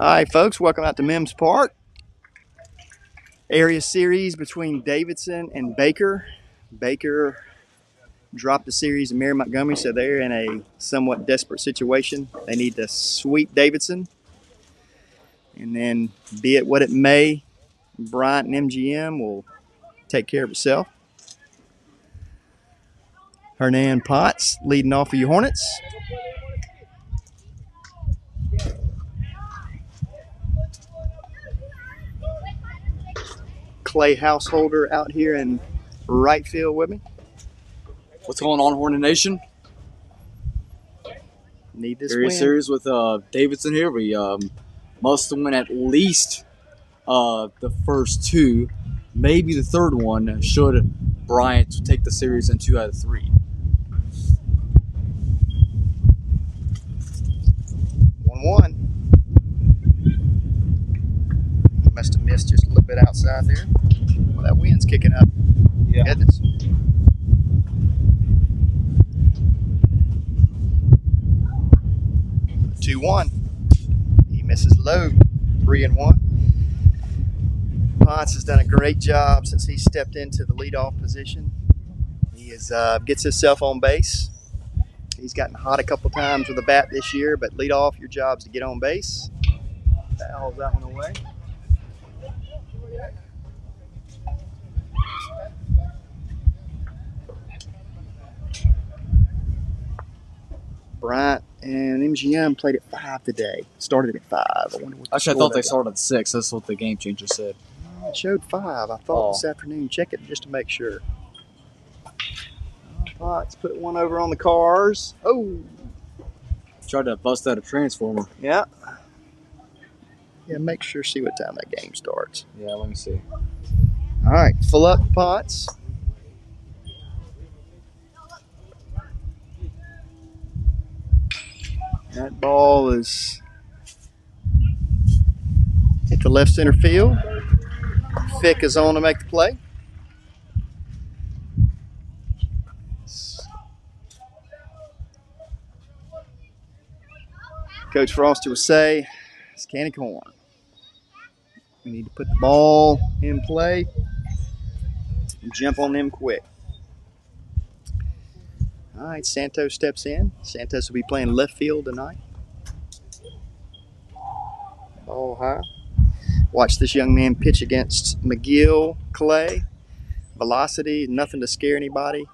Hi, folks. Welcome out to Mims Park. Area series between Davidson and Baker. Baker dropped the series in Mary Montgomery, so they're in a somewhat desperate situation. They need to sweep Davidson. And then, be it what it may, Bryant and MGM will take care of itself. Hernan Potts leading off for your Hornets. Clay Householder out here in right field with me. What's going on, Hornet Nation? Need this Area win. series with Davidson here. We must win at least the first two, maybe the third one, should Bryant take the series in 2 out of 3. 1-1. He must have missed just a little bit outside there. Well, that wind's kicking up. Yeah. Goodness. Two 2-1. He misses low. 3-1. Potts has done a great job since he stepped into the leadoff position. He gets himself on base. He's gotten hot a couple times with the bat this year, but leadoff, your job's to get on base. Fouls that one away. Bryant and MGM played at 5 today. Started at 5. I wonder what Actually, I thought they started at 6. That's what the game changer said. It showed 5. I thought this afternoon. Check it just to make sure. Potts put one over on the cars. Oh. Tried to bust out a transformer. Yeah. Yeah, make sure, see what time that game starts. Yeah, let me see. All right, full up Potts. That ball is hit the left center field. Fick is on to make the play. Coach Frosty would say, it's candy corn. We need to put the ball in play and jump on them quick. All right, Santos steps in. Santos will be playing left field tonight. Ball high. Watch this young man pitch against McGill Clay. Velocity, nothing to scare anybody,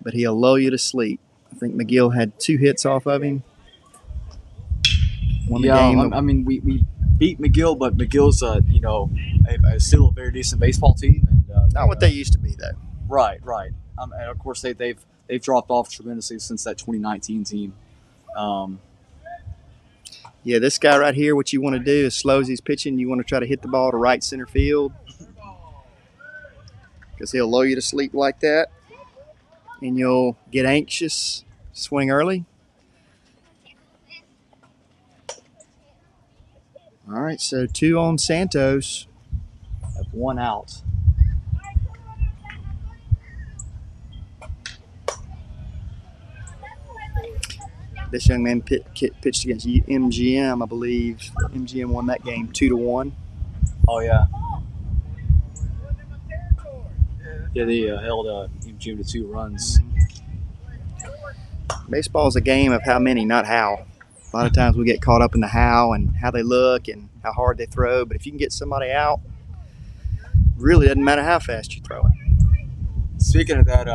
but he'll lull you to sleep. I think McGill had 2 hits off of him. Won the game. I mean, we beat McGill, but McGill's still a very decent baseball team. And, not what they used to be, though. Right. And of course, they've dropped off tremendously since that 2019 team. Yeah, this guy right here, what you want to do is slow as he's pitching, you want to try to hit the ball to right center field because he'll lull you to sleep like that, and you'll get anxious, swing early. All right, so 2 on Santos. Have 1 out. This young man pitched against MGM, I believe. MGM won that game 2-1. Oh, yeah. Yeah, they held MGM to 2 runs. Baseball is a game of how many, not how. A lot of times we get caught up in the how and how they look and how hard they throw. But if you can get somebody out, really doesn't matter how fast you throw it. Speaking of that,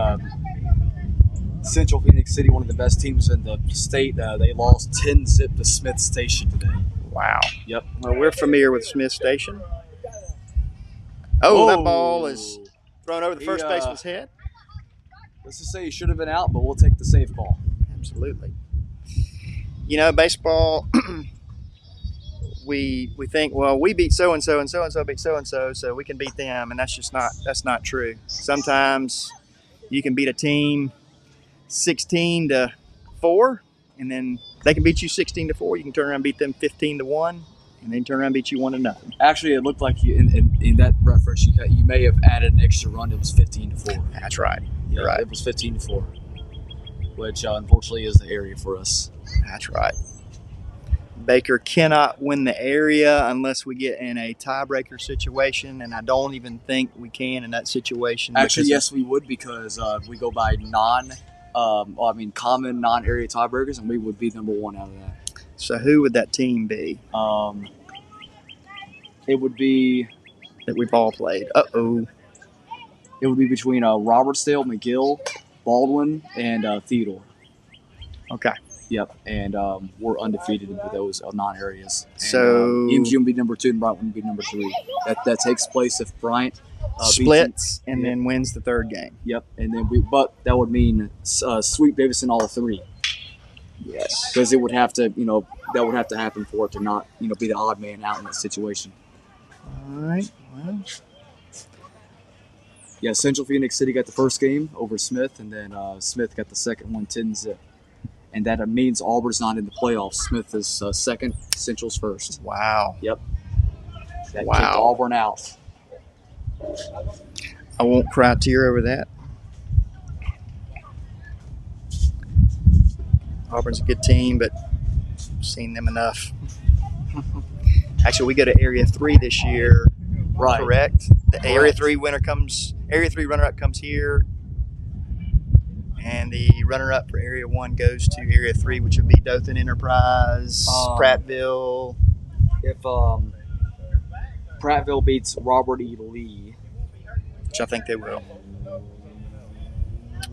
Central Phoenix City, one of the best teams in the state, they lost 10-0 to Smith Station today. Wow. Yep. Well, we're familiar with Smith Station. Oh, that ball is thrown over the first baseman's head. Let's just say he should have been out, but we'll take the safe call. Absolutely. You know, baseball, we think, well, we beat so-and-so and so-and-so beat so-and-so, so we can beat them, and that's not true. Sometimes you can beat a team 16-4, and then they can beat you 16-4. You can turn around and beat them 15-1, and then turn around and beat you 1-0. Actually, it looked like in that reference, you may have added an extra run. It was 15-4. That's right. You're right. It was 15-4, which unfortunately is the area for us. That's right. Baker cannot win the area unless we get in a tiebreaker situation, and I don't even think we can in that situation. Actually, yes, we would, because we go by common non-area tiebreakers, and we would be number one out of that. So who would that team be? It would be that we've all played. Uh-oh. It would be between Robertsdale, McGill, Baldwin, and Theodore. Okay. Yep, and we're undefeated with those non-areas. And, so EMG would be number 2 and Bryant would be number 3. That takes place if Bryant splits and then wins the third game. Yep, and then but that would mean sweep Davidson all 3. Yes, because it would have to, that would have to happen for it to not, be the odd man out in that situation. All right. Well. Yeah, Central Phoenix City got the first game over Smith, and then Smith got the second one 10-0. And that means Auburn's not in the playoffs. Smith is second, Central's first. Wow. Yep. That kicked Auburn out. I won't cry a tear over that. Auburn's a good team, but I've seen them enough. Actually, we go to Area 3 this year. Right. Correct? The Area 3 runner-up comes here. And the runner-up for Area 1 goes to Area 3, which would be Dothan Enterprise, Prattville. If Prattville beats Robert E. Lee, which I think they will.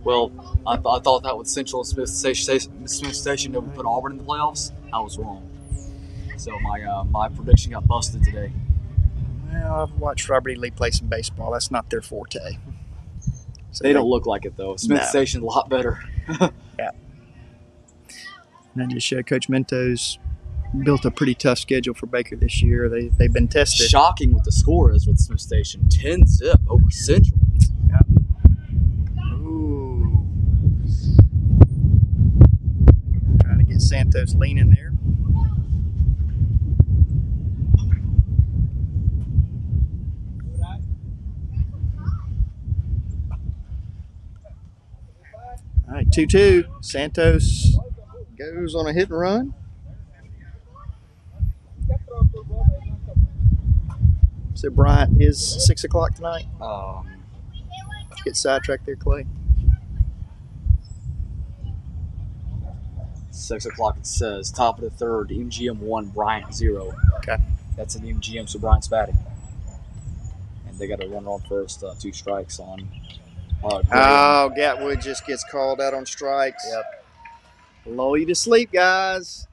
Well, I thought that with Central Smith Station that would put Auburn in the playoffs. I was wrong. So my prediction got busted today. Well, I've watched Robert E. Lee play some baseball. That's not their forte. So they don't look like it, though. Smith Station's a lot better. Yeah. And I just showed Coach Mentos built a pretty tough schedule for Baker this year. They've been tested. Shocking what the score is with Smith Station. 10-0 over Central. Yeah. Ooh. Trying to get Santos leaning there. All right, 2-2. Santos goes on a hit and run. So Bryant is 6 o'clock tonight. Get sidetracked there, Clay. 6 o'clock it says. Top of the third. MGM 1, Bryant 0. Okay. That's an MGM, so Bryant's batting. And they got a runner on first, 2 strikes on. Gatwood just gets called out on strikes. Yep. Lull you to sleep, guys.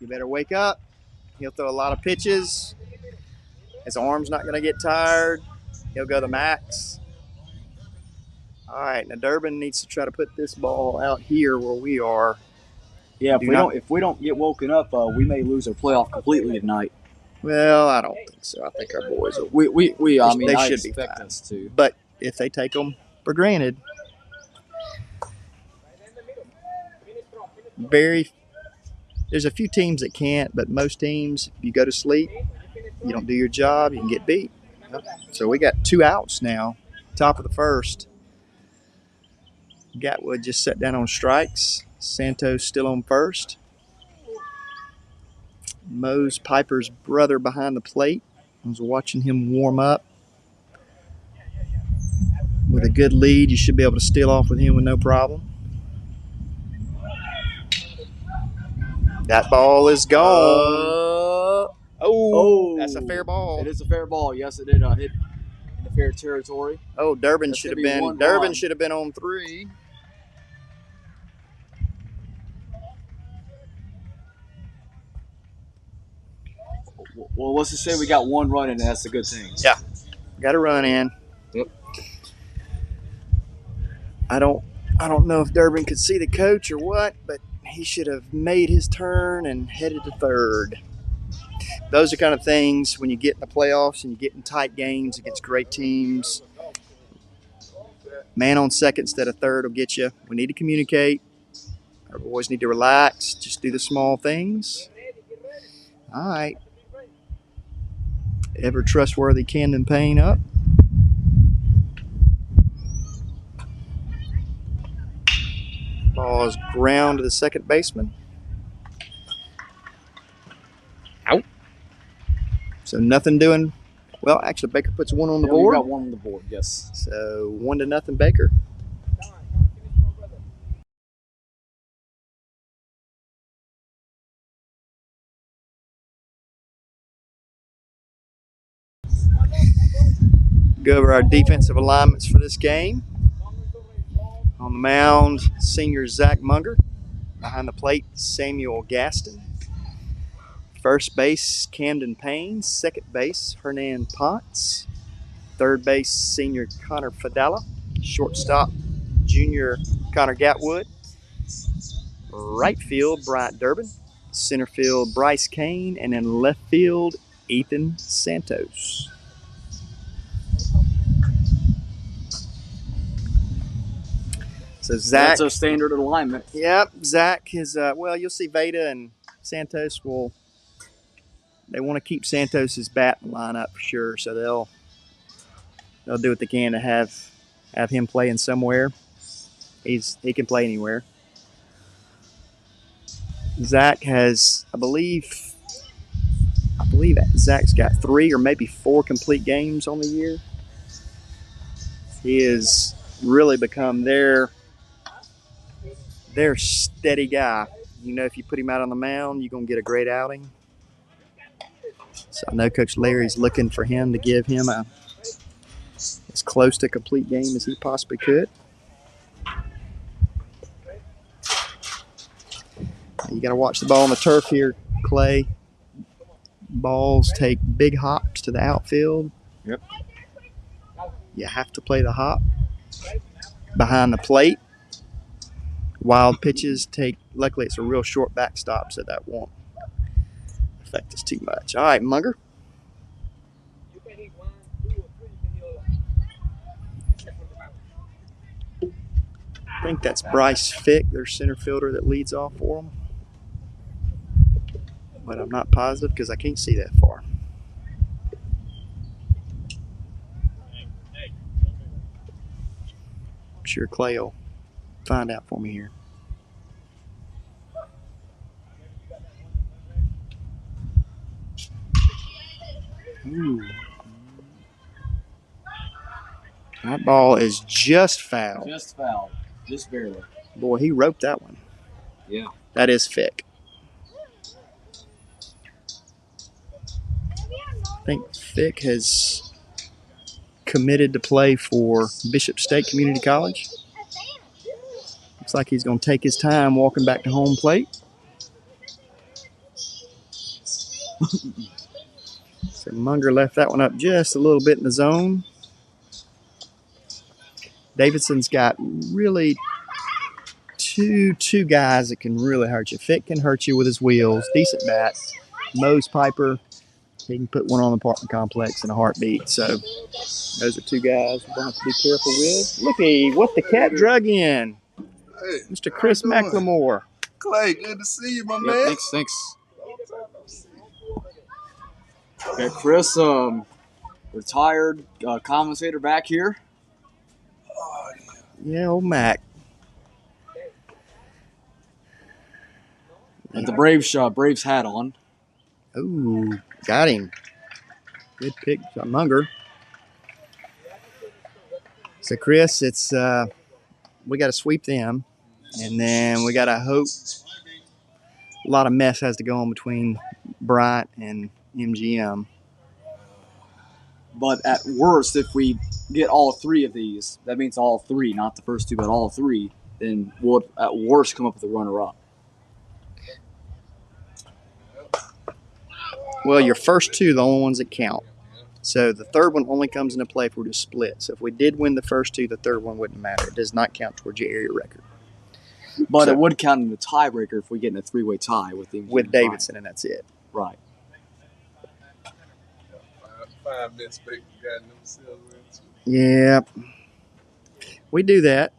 You better wake up. He'll throw a lot of pitches. His arm's not going to get tired. He'll go the max. All right, now Durbin needs to try to put this ball out here where we are. Yeah, if we don't get woken up, we may lose our playoff completely tonight. Well, I don't think so. I think our boys will. I should be expect fine. us to. But if they take them for granted, there's a few teams that can't, but most teams, if you go to sleep, you don't do your job, you can get beat. So we got 2 outs now, top of the first. Gatwood just sat down on strikes. Santos still on first. Mose Piper's brother behind the plate. I was watching him warm up. With a good lead, you should be able to steal off with him with no problem. That ball is gone. That's a fair ball. It is a fair ball. Yes, it did hit in the fair territory. Oh, Durbin should have been on 3. Well, let's just say we got 1 run in, and that's a good thing. Yeah, got a run in. Yep. I don't know if Durbin could see the coach or what, but he should have made his turn and headed to third. Those are kind of things when you get in the playoffs and you get in tight games against great teams. Man on second instead of third will get you. We need to communicate. Our boys need to relax. Just do the small things. All right. Ever trustworthy Camden Payne up. Ball is ground to the second baseman. So nothing doing. Well, actually, Baker puts one on the We board. got one on the board, yes. So 1-0 Baker. Go over our defensive alignments for this game. On the mound, senior Zach Munger. Behind the plate, Samuel Gaston. First base, Camden Payne. Second base, Hernan Ponce. Third base, senior Connor Fadala. Shortstop, junior Connor Gatwood. Right field, Bryant Durbin. Center field, Bryce Kane. And in left field, Ethan Santos. So Zach. That's a standard alignment. Yep, Zach is, well, you'll see Veda and Santos they want to keep Santos's bat lineup for sure, so they'll do what they can to have him playing somewhere. He can play anywhere. Zach has, I believe Zach's got 3 or maybe 4 complete games on the year. He has really become their steady guy. You know, if you put him out on the mound, you're going to get a great outing. So I know Coach Larry's looking for him to give him as close to a complete game as he possibly could. You got to watch the ball on the turf here, Clay. Balls take big hops to the outfield. Yep. You have to play the hop behind the plate. Wild pitches luckily it's a real short backstop, so that won't affect us too much. All right, Munger. I think that's Bryce Fick, their center fielder that leads off for them. But I'm not positive because I can't see that far. I'm sure Clay will find out for me here. Ooh. That ball is just foul. Just foul. Just barely. Boy, he roped that one. Yeah. That is Fick. I think Fick has committed to play for Bishop State Community College. Looks like he's going to take his time walking back to home plate. So Munger left that one up just a little bit in the zone. Davidson's got really two guys that can really hurt you. Fick can hurt you with his wheels. Decent bat. Mose Piper, he can put one on the apartment complex in a heartbeat. So those are 2 guys we're going to have to be careful with. Looky, what the cat drug in. Hey, Mr. Chris McLemore. Clay, good to see you, my man. Thanks. Okay, Chris, retired commentator back here. Oh, Yeah, old Mac. And the Braves hat on. Ooh, got him. Good pick, Munger. So, Chris, it's we got to sweep them, and then we got to hope a lot of mess has to go on between Bryant and MGM. But at worst, if we get all 3 of these, that means all 3, not the first 2, but all 3, then we'll at worst come up with a runner-up. Well, your first 2 are the only ones that count. So the third one only comes into play if we're to split. So if we did win the first 2, the third one wouldn't matter. It does not count towards your area record. But it would count in the tiebreaker if we get in a 3-way tie with Davidson, and that's it. Right. 5 minutes break, you got themselves into. Yeah, we do that.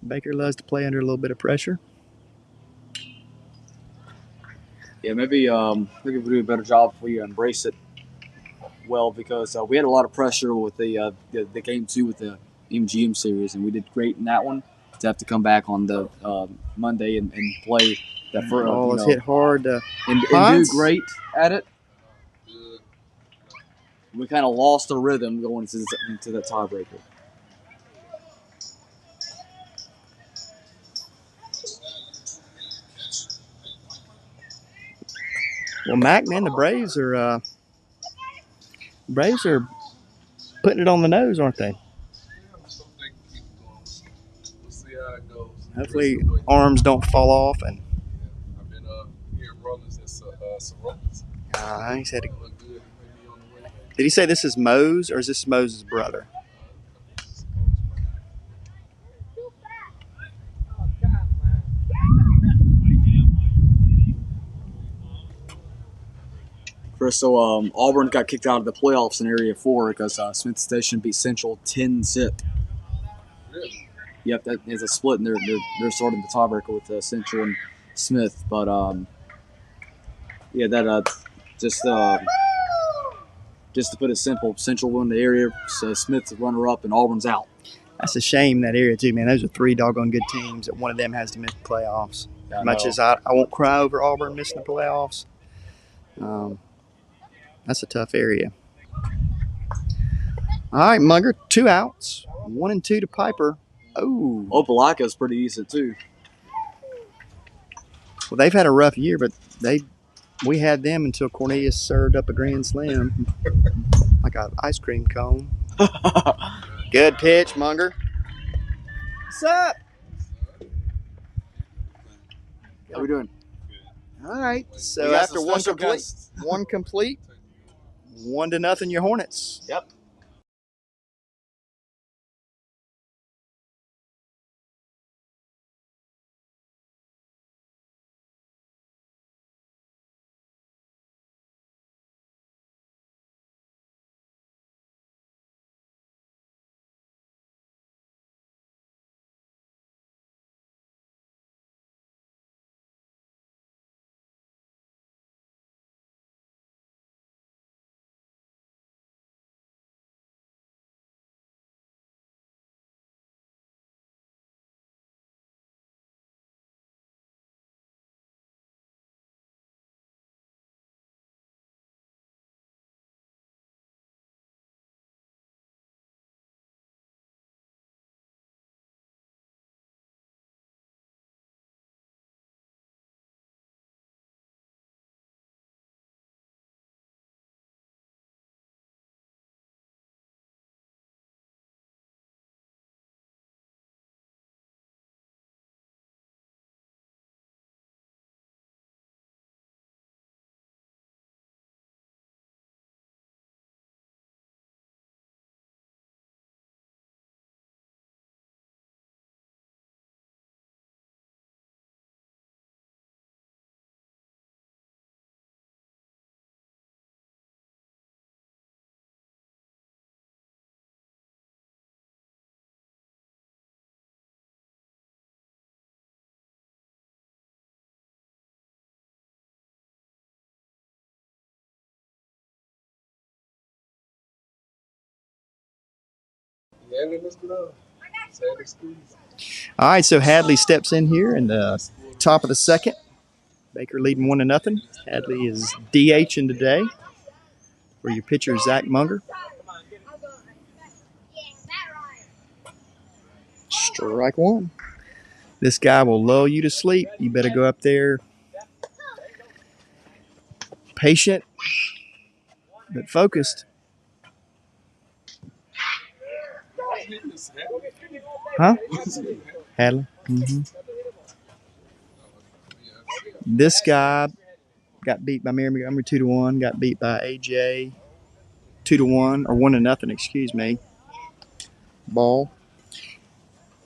Baker loves to play under a little bit of pressure. Yeah, maybe we could do a better job if we embrace it well, because we had a lot of pressure with the game 2 with the MGM series, and we did great in that one. To have to come back on the Monday and play that first, Ball is hit hard. and do great at it. We kind of lost the rhythm going into that tiebreaker. Well, Mac, man, the Braves are putting it on the nose, aren't they? So they can keep it going. We'll see how it goes. Hopefully, arms don't fall off. And I've been hearing rumors that Soroka's he said, look good. He may be on the way back. did he say this is Mose or is this Mose's brother? First, so Auburn got kicked out of the playoffs in Area 4 because Smith Station beat Central 10-zip. Really? Yep, that is a split, and they're starting the tiebreaker with Central and Smith. But yeah, that just to put it simple, Central won the area, so Smith's the runner-up, and Auburn's out. That's a shame, that area, too, man. Those are 3 doggone good teams that one of them has to miss the playoffs. As much as I won't cry over Auburn missing the playoffs, that's a tough area. All right, Munger, 2 outs, 1 and 2 to Piper. Oh, Opelika's pretty decent, too. Well, they've had a rough year, but we had them until Cornelius served up a grand slam like an ice cream cone. Good pitch, Munger. What's up? How we doing? All right. So after one complete, 1-0 your Hornets. Yep. All right, so Hadley steps in here in the top of the second. Baker leading 1-0. Hadley is DHing today for your pitcher, Zach Munger. Strike 1. This guy will lull you to sleep. You better go up there patient but focused. Huh? Hadley? Mm-hmm. This guy got beat by Mary Montgomery 2-1. Got beat by AJ 2-1 or 1-0. Excuse me. Ball.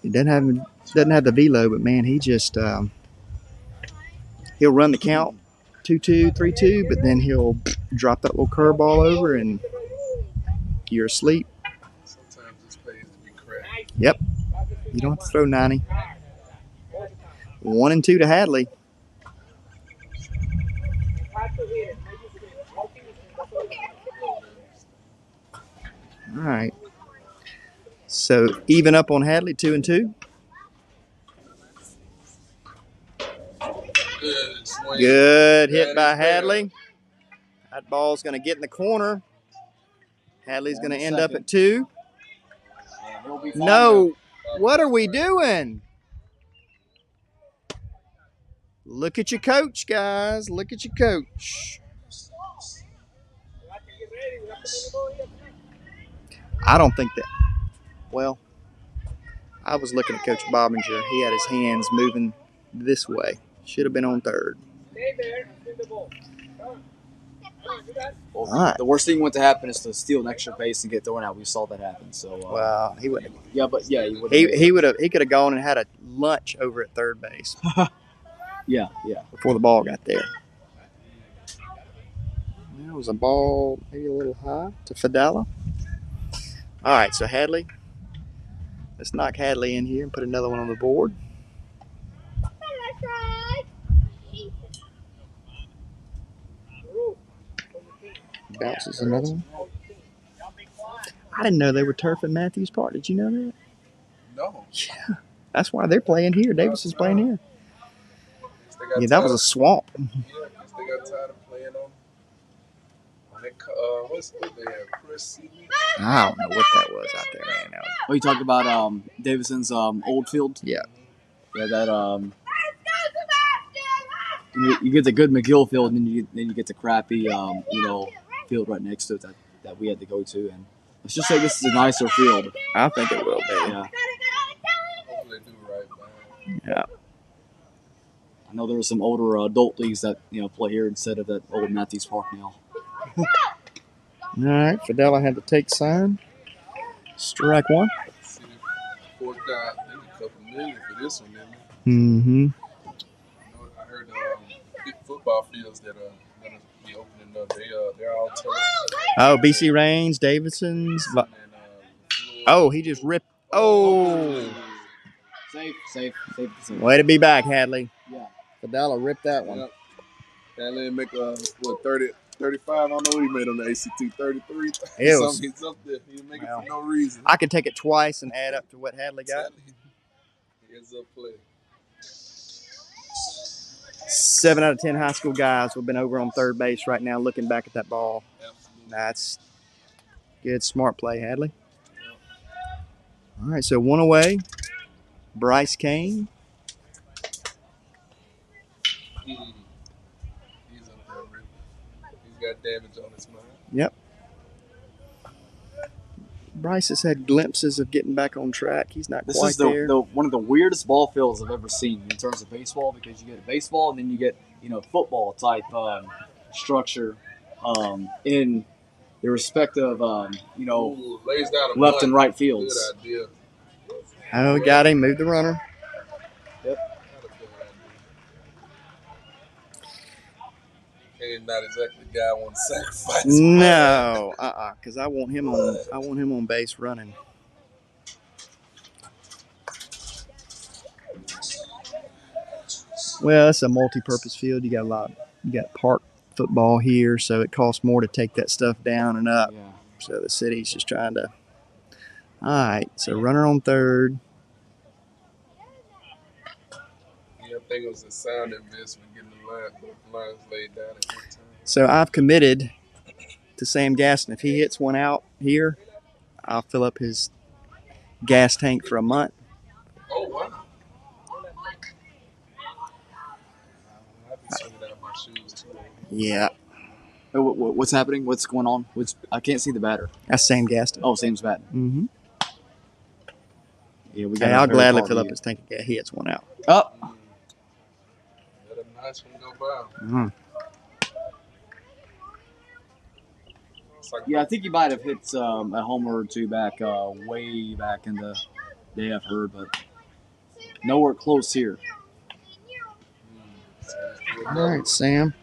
He doesn't have the velo, but man, he just he'll run the count 2-2, 3-2, but then he'll drop that little curveball over and you're asleep. Sometimes it's pays to be cracked. Yep. You don't have to throw 90. 1-2 to Hadley. All right. So even up on Hadley, 2-2. Good hit by Hadley. That ball's going to get in the corner. Hadley's going to And end up second. at 2. And he'll be fine No. What are we doing? Look at your coach, guys. Look at your coach. I don't think that. Well, I was looking at Coach Bobinger. He had his hands moving this way. Should have been on third. Well, All right. the worst thing went to happen is to steal an extra base and get thrown out. We saw that happen. So, Well, he wouldn't. yeah, but yeah, he would. He would have. He could have gone and had a lunch over at third base Yeah. before the ball got there. That was a ball maybe a little high to Fidela. All right, so Hadley. Let's knock Hadley in here and put another one on the board. Bounces another one. I didn't know they were turfing Matthews Park. Did you know that? No. Yeah. That's why they're playing here. Davidson's playing here. They Yeah, that was a swamp. Yeah, because they got tired of playing on they, what they have? Chris Seeley? I don't know what that was out there, man. That was, Oh, you talking about Davidson's old field? yeah. Yeah, that you get the good McGill field, and then you get the crappy field right next to it that we had to go to, and let's just say this is a nicer field. I think it will be. Yeah. Hopefully they do right by him. Yeah. I know there are some older adult leagues that play here instead of that old Matthews Park now. All right, Fidela had the take sign. Strike one. See, they forked out I think a couple million for this one, didn't Mm-hmm. they? I heard big football fields that are going to be opening up. They're all turf. Oh, BC Reigns, Davidson's. And, Oh, he just ripped. Oh. Safe. Way to be back, Hadley. Yeah. Fidela ripped that one. Yep. Hadley make 30, 35. I don't know what he made on the ACT. 33. It was- He's up there. He didn't make Well, it for no reason. I could take it twice and add up to what Hadley got. He ends up playing. 7 out of 10 high school guys have been over on third base right now looking back at that ball. Absolutely. That's good, smart play, Hadley. All right, so one away. Bryce Kane. He's up there, really. He's got damage on his mind. Yep. Bryce has had glimpses of getting back on track. He's not This quite is there. one of the weirdest ball fields I've ever seen in terms of baseball, because you get baseball and then you get football type structure in the respective Ooh, lays down a left bunt. and right fields. Good idea. Oh, got him. Moved the runner. Not a good idea. Kane's not exactly the guy I want to sacrifice. No, because I want him on base running. Well, it's a multi-purpose field. You got park football here, so it costs more to take that stuff down and up. Yeah. So the city's just trying to. All right, so runner on third. Yeah, I think it was a sound investment getting the lines laid down at one time. So I've committed to Sam Gaston. If he hits one out here, I'll fill up his gas tank for a month. Oh, wow. I'd be swinging out my shoes, too. Yeah, Oh, what's happening? What's going on? I can't see the batter. that's Sam Gaston. Oh, Sam's batting. Mm-hmm. Yeah, we got. Hey, a I'll very gladly hard fill up lead. his tank if he hits one out. Oh, Let a nice one go by. Mm. It's like yeah, I think he might have hit a homer or two back, way back in the day I've heard, but nowhere close here. All right, Sam.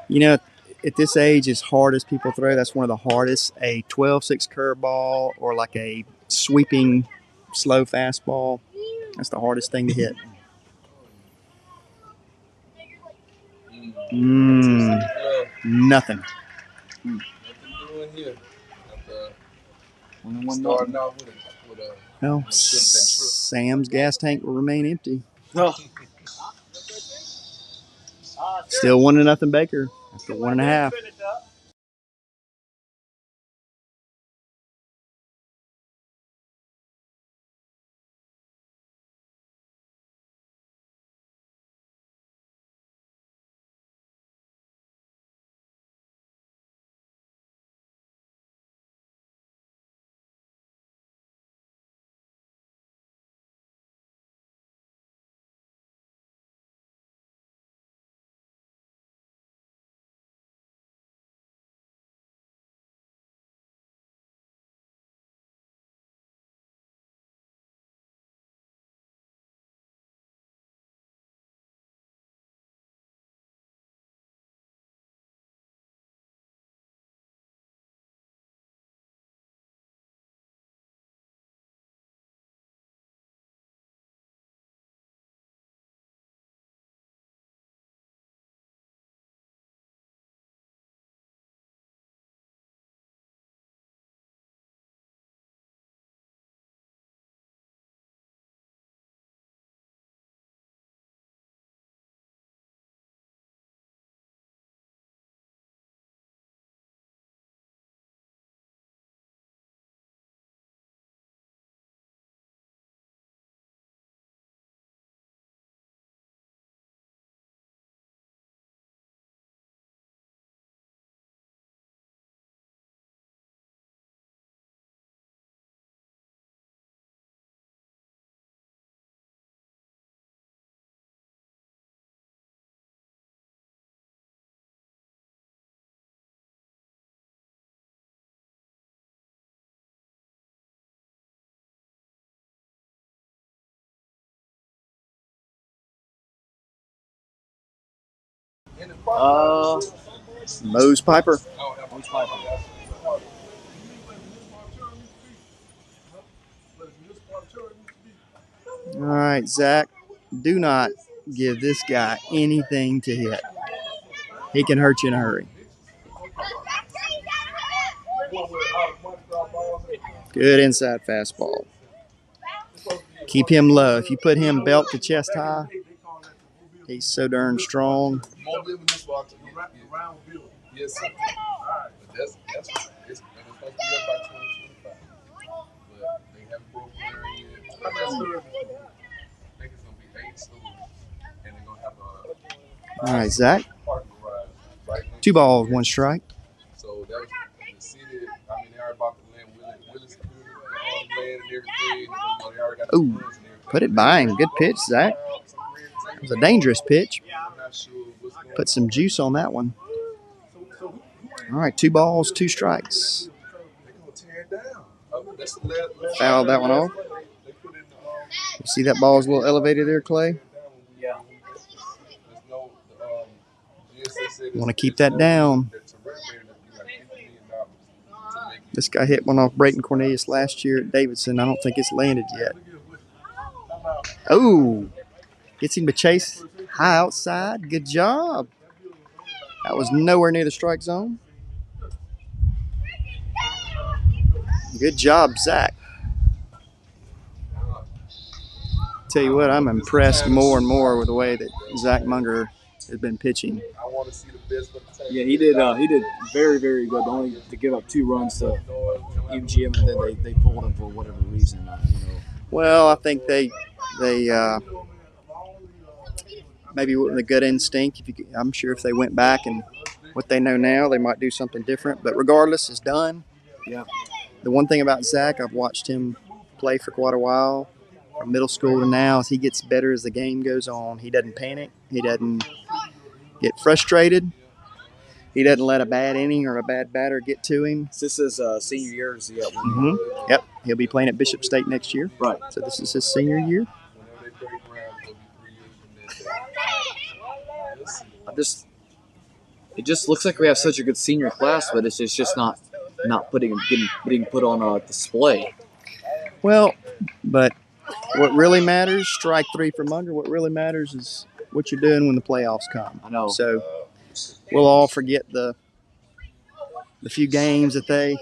You know, at this age, as hard as people throw, that's one of the hardest. A 12-6 curveball or like a sweeping slow fastball, that's the hardest thing to hit. Nothing. Nothing doing here. After Only one starting out with a Well, It should've been true. Sam's gas tank will remain empty. Oh. Still 1-0 Baker after 1.5. Uh, Mose Piper. Mose Piper. All right, Zach. Do not give this guy anything to hit. He can hurt you in a hurry. Good inside fastball. Keep him low. If you put him belt to chest high, he's so darn strong. Yes, sir. But that's it's supposed to be up by 2025. But they haven't broken ground yet. I think it's gonna be 8 schools, and they're gonna have a All right, Zach. parking garage right next 2 to balls, it. 1 strike. So that was the city. I mean, they already bought the land. Willis land and everything. They already got the Ooh, funds and everything. put it by him. Good pitch, Zach. It was a dangerous pitch. I'm not sure what's going Put some juice on that one. All right, 2 balls, 2 strikes. They're gonna tear it down. That's the last. Fouled that one off. They put in the You see that ball's a little elevated there, Clay? Yeah. Want to keep that down. This guy hit one off Brayton Cornelius last year at Davidson. I don't think it's landed yet. Oh, gets him to chase high outside. Good job. That was nowhere near the strike zone. Good job, Zach. Tell you what, I'm impressed more and more with the way that Zach Munger has been pitching. Yeah, he did. He did very, very good. Only to give up 2 runs to MGM, and then they pulled him for whatever reason. Well, I think they maybe with a good instinct. I'm sure if they went back and what they know now, they might do something different. But regardless, it's done. Yeah. The one thing about Zach, I've watched him play for quite a while, from middle school to now, as he gets better as the game goes on. He doesn't panic. He doesn't get frustrated. He doesn't let a bad inning or a bad batter get to him. This is senior year. Is Yep. He'll be playing at Bishop State next year. Right. So this is his senior year. It just looks like we have such a good senior class, but it's just not getting put on a display. Well, but what really matters, strike 3 for Munger, what really matters is what you're doing when the playoffs come. I know. So we'll all forget the few games that they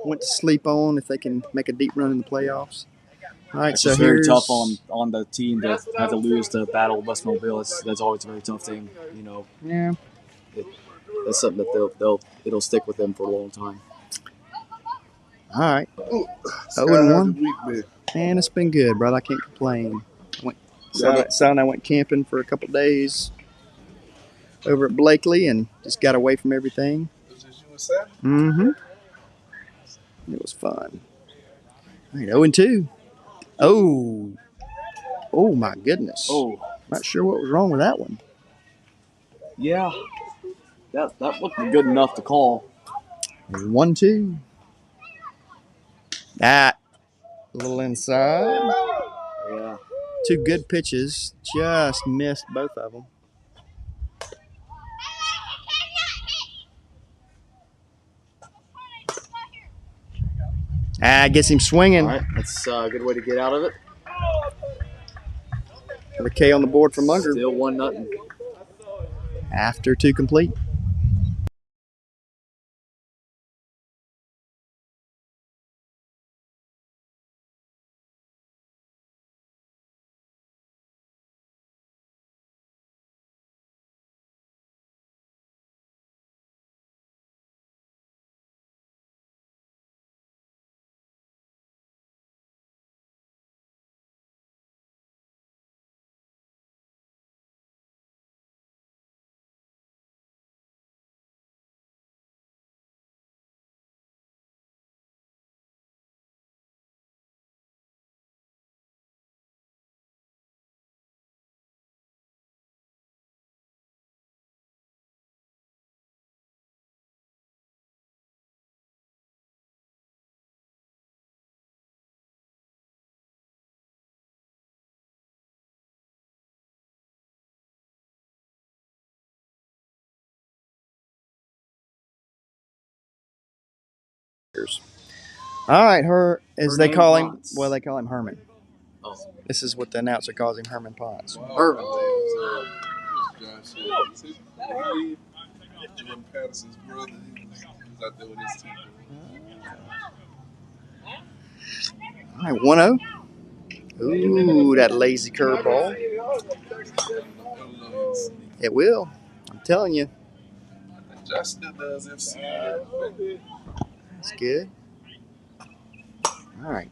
went to sleep on if they can make a deep run in the playoffs. All right, It's so just very here's tough on the team to have to lose to Battle of West Mobile. That's always a very tough thing. Yeah. That's something that it'll stick with them for a long time. All right. 0-1. Man, it's been good, brother. I can't complain. Sal and I went camping for a couple of days over at Blakely and just got away from everything. Mm-hmm. It was fun. All right, 0-2. Oh my goodness. Oh, not sure what was wrong with that one. Yeah, that looked good enough to call. 1-2. That a little inside. Yeah. 2 good pitches, just missed both of them. Gets him swinging. All right, that's a good way to get out of it. Got a K on the board for Munger. Still 1-0. After 2 complete. Bakers. All right, as they Hernan call him. Ponce. Well, they call him Herman. Oh. This is what the announcer calls him, Herman Ponce. Wow. Irvin. Josh, Jim Patterson's brother. He was out there with his team. All right, 1-0. Ooh, that lazy curveball. It will. I'm telling you. Josh still does FC. That's good. All right.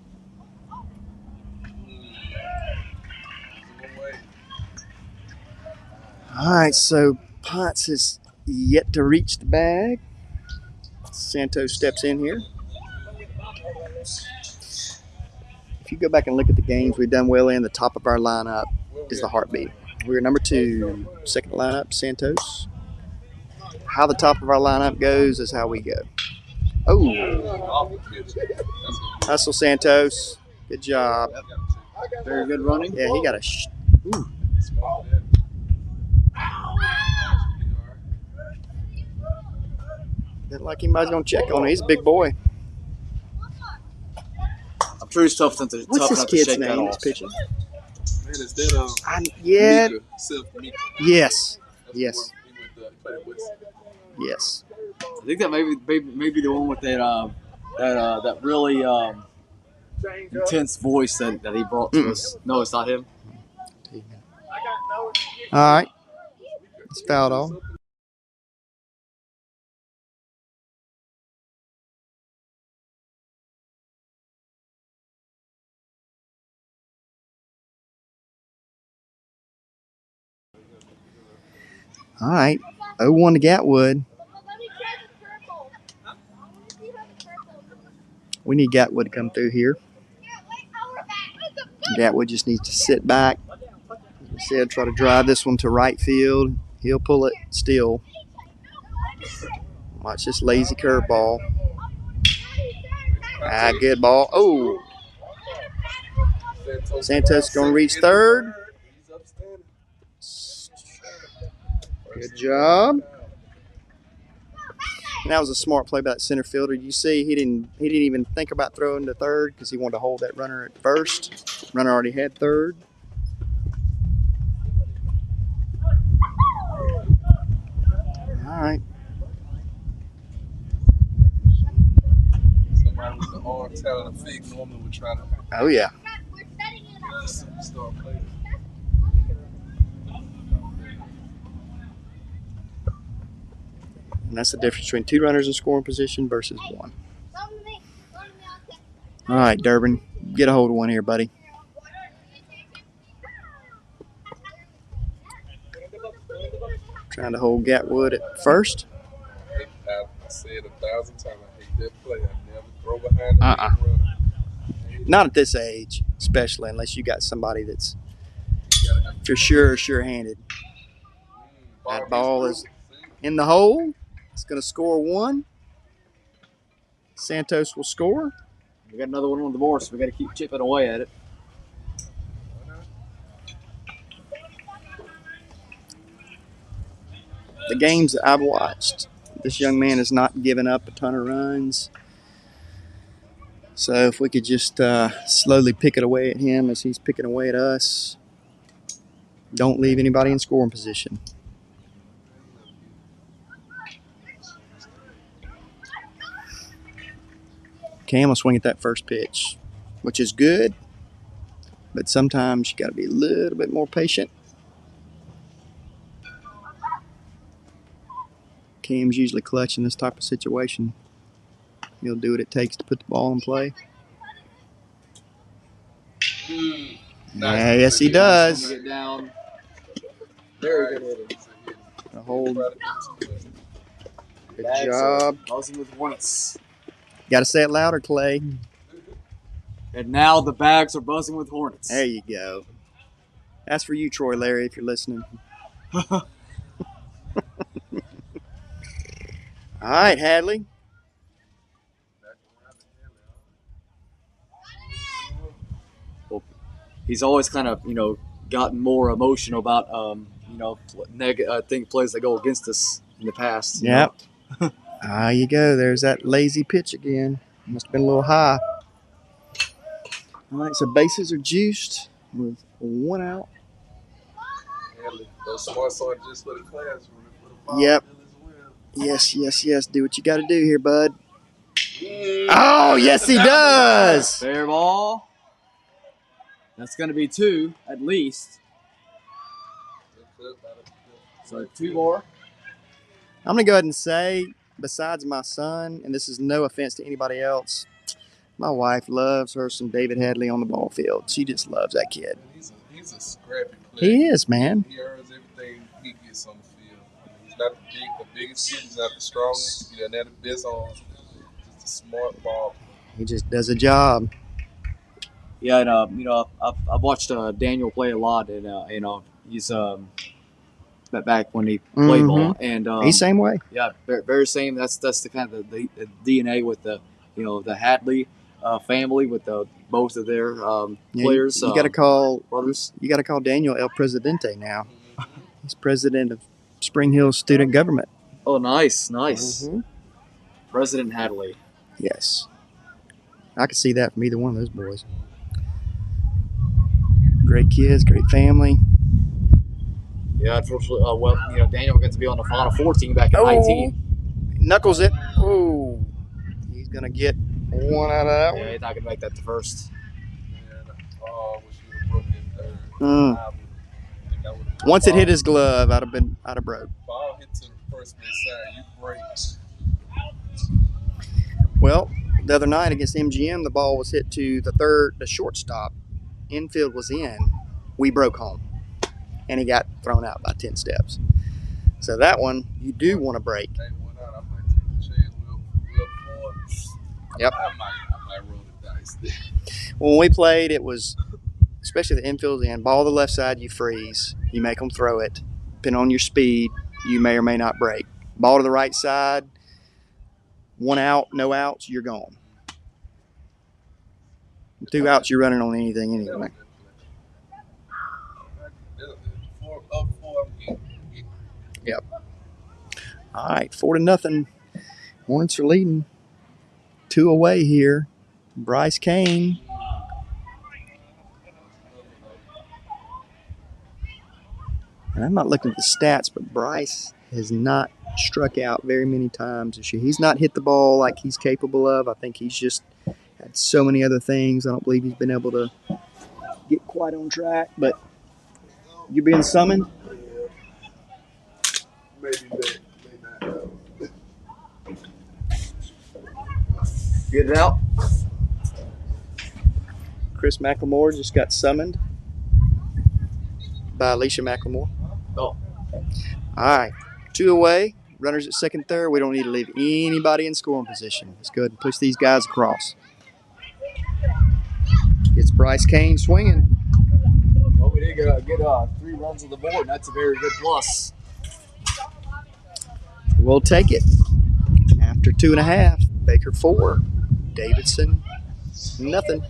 All right, so Ponce is yet to reach the bag. Santos steps in here. If you go back and look at the games we've done well in, the top of our lineup is the heartbeat. We're number 2, second lineup, Santos. How the top of our lineup goes is how we go. Oh, hustle Santos. Good job. Very good running. Yeah, he got a ooh. Didn't like anybody's going to check on him. He's a big boy. I'm sure he's tough enough to What's this kid's shake that name that's off. pitching? Man, is that Yeah. Mika, Seth Mika? Yes. That's Yes. the one he played with. Yes. I think that maybe the one with that really intense voice that he brought to us. No, it's not him. All right. It's fouled off. All right. 0-1 to Gatwood. We need Gatwood to come through here. Gatwood just needs to sit back. As I said, try to drive this one to right field. He'll pull it still. Watch this lazy curveball. Good ball. Oh. Santos going to reach third. Good job. And that was a smart play by that center fielder. You see, he didn't even think about throwing to third because he wanted to hold that runner at first. Runner already had third. All right. Somebody with the arm talent and fig normally would try to Oh, yeah. superstar player. And that's the difference between 2 runners in scoring position versus 1. All right, Durbin, get a hold of one here, buddy. Trying to hold Gatwood at first. I said 1,000 times, I hate that play. I never throw behind the runner. Not at this age, especially unless you got somebody that's for sure sure-handed. That ball is in the hole. It's going to score 1. Santos will score. We got another one on the board, so we got to keep chipping away at it. The games that I've watched, this young man has not given up a ton of runs. So if we could just slowly pick it away at him as he's picking away at us, don't leave anybody in scoring position. Cam will swing at that first pitch, which is good, but sometimes you got to be a little bit more patient. Cam's usually clutch in this type of situation. He'll do what it takes to put the ball in play. Yes, he does. Get down. Very good hitter. A hold. Good Bags job. Buzzing with Hornets. Got to say it louder, Clay. And now the bags are buzzing with Hornets. There you go. That's for you, Troy Larry, if you're listening. All right, Hadley. Well, he's always kind of, gotten more emotional about, plays that go against us in the past. Yep. There you go. There's that lazy pitch again. Must have been a little high. All right, so bases are juiced with 1 out. Those smarts are just for the classroom. For the ball Yep. as well. Yes. Do what you got to do here, bud. Oh, yes, he does. Fair ball. That's going to be 2 at least. So 2 more. I'm going to go ahead and say, besides my son, and this is no offense to anybody else, my wife loves her some David Hadley on the ball field. She just loves that kid. He's a scrappy player. He is, man. He earns everything he gets on the field. He's not the biggest kid. He's not the strongest. He doesn't have the best arms. Just a smart ball. He just does a job. Yeah, and I've watched Daniel play a lot, and he's back when he played ball, and He's same way. Yeah, very same. That's the kind of the DNA with the the Hadley family with both of their players. You got to call brothers. You got to call Daniel El Presidente now. He's president of Spring Hill Student Government. Oh, nice. President Hadley. Yes, I could see that from either one of those boys. Great kids, great family. Yeah, unfortunately, Daniel gets to be on the Final Four team back in 19. Knuckles it. Oh, he's gonna get 1 out of that one. Yeah, he's not gonna make that to first. Wish you would have broken third. Once it hit his glove, I'd have broke. Ball hit to the first base side, you break. Well, the other night against MGM, the ball was hit to the shortstop. Infield was in. We broke home, and he got thrown out by 10 steps. So that one, you do want to break. They went out, I might take the chance real forward. Yep. I might roll the dice there. When we played, it was, especially the infield end, ball to the left side, you freeze. You make them throw it. Depending on your speed, you may or may not break. Ball to the right side, 1 out, no outs, you're gone. 2 outs, you're running on anything anyway. Yep. All right, 4-0. Hornets are leading. 2 away here. Bryce Kane. And I'm not looking at the stats, but Bryce has not struck out very many times this year. He's not hit the ball like he's capable of. I think he's just had so many other things. I don't believe he's been able to get quite on track. But you're being summoned? Maybe not. Get it out. Chris McLemore just got summoned by Alicia McLemore. Oh. All right, 2 away. Runners at second, third. We don't need to leave anybody in scoring position. Let's go ahead and push these guys across. Gets Bryce Kane swinging. Well, we did get 3 runs on the board. And that's a very good plus. We'll take it. After 2.5, Baker 4, Davidson nothing.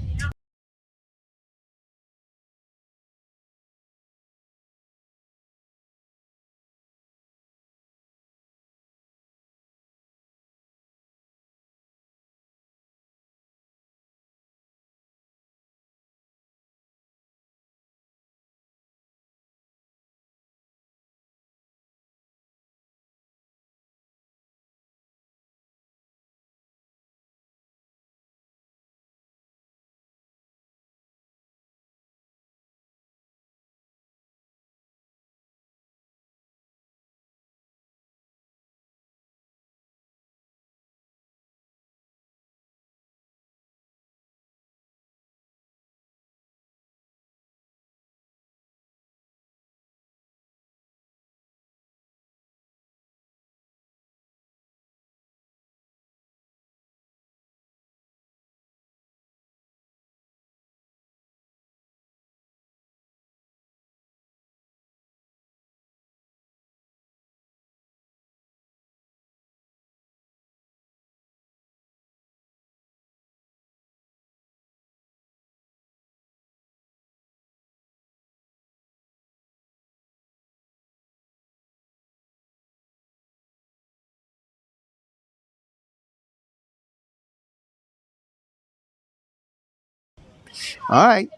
All right.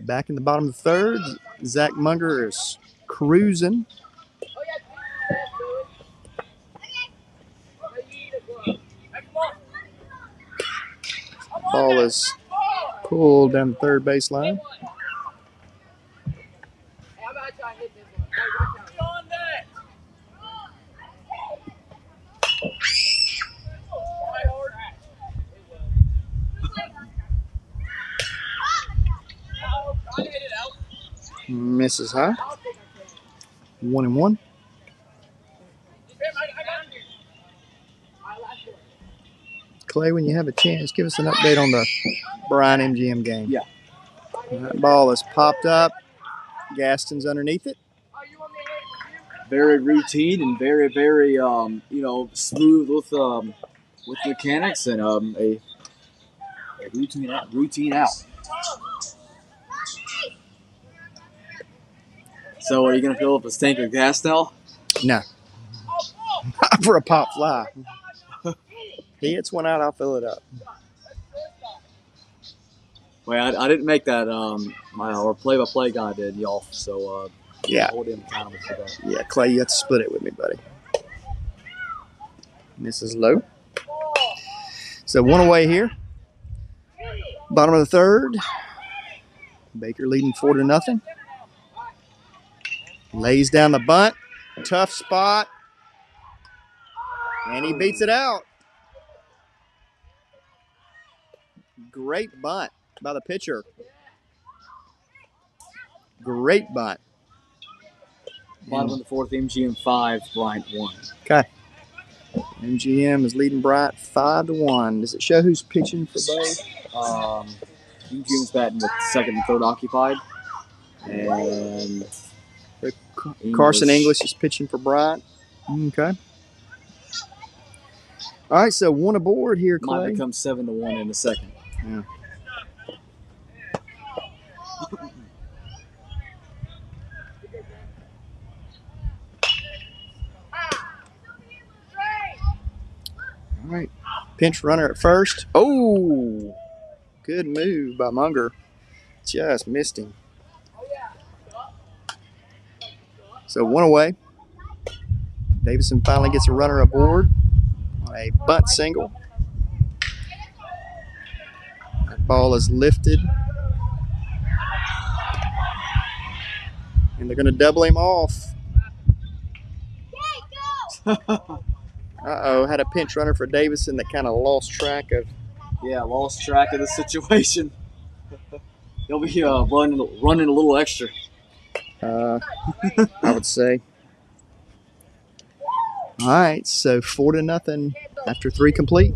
Back in the bottom of the third, Zach Munger is cruising. Ball is pulled down the third baseline. Misses high. 1-1. Clay, when you have a chance, give us an update on the Bryan MGM game. Yeah. That ball is popped up. Gaston's underneath it. Very routine and very, very, smooth with mechanics and a routine out. So, are you going to fill up a tank of gas now? No. Not for a pop fly. He hits one out, I'll fill it up. Well, I didn't make that. Our play-by-play guy did, y'all. So, Yeah. hold him accountable for that. Yeah, Clay, you have to split it with me, buddy. Misses low. So 1 away here. Bottom of the third. Baker leading 4-0. Lays down the bunt. Tough spot. And he beats it out. Great bunt by the pitcher. Great bunt. Bottom of the fourth, MGM 5, Bryant 1. Okay. MGM is leading Bryant 5-1. Does it show who's pitching for both? MGM's batting with second and third occupied. And Carson English is pitching for Bryant. Okay. All right, so 1 aboard here, Clay. Might become 7-1 in the second. Yeah. All right. Pinch runner at first. Oh, good move by Munger. Just missed him. So 1 away. Davidson finally gets a runner aboard on a bunt single. That ball is lifted. And they're going to double him off. Uh-oh, had a pinch runner for Davidson that kind of lost track of. Yeah, lost track of the situation. He'll be running a little extra. I would say. All right, so 4-0 after 3 complete.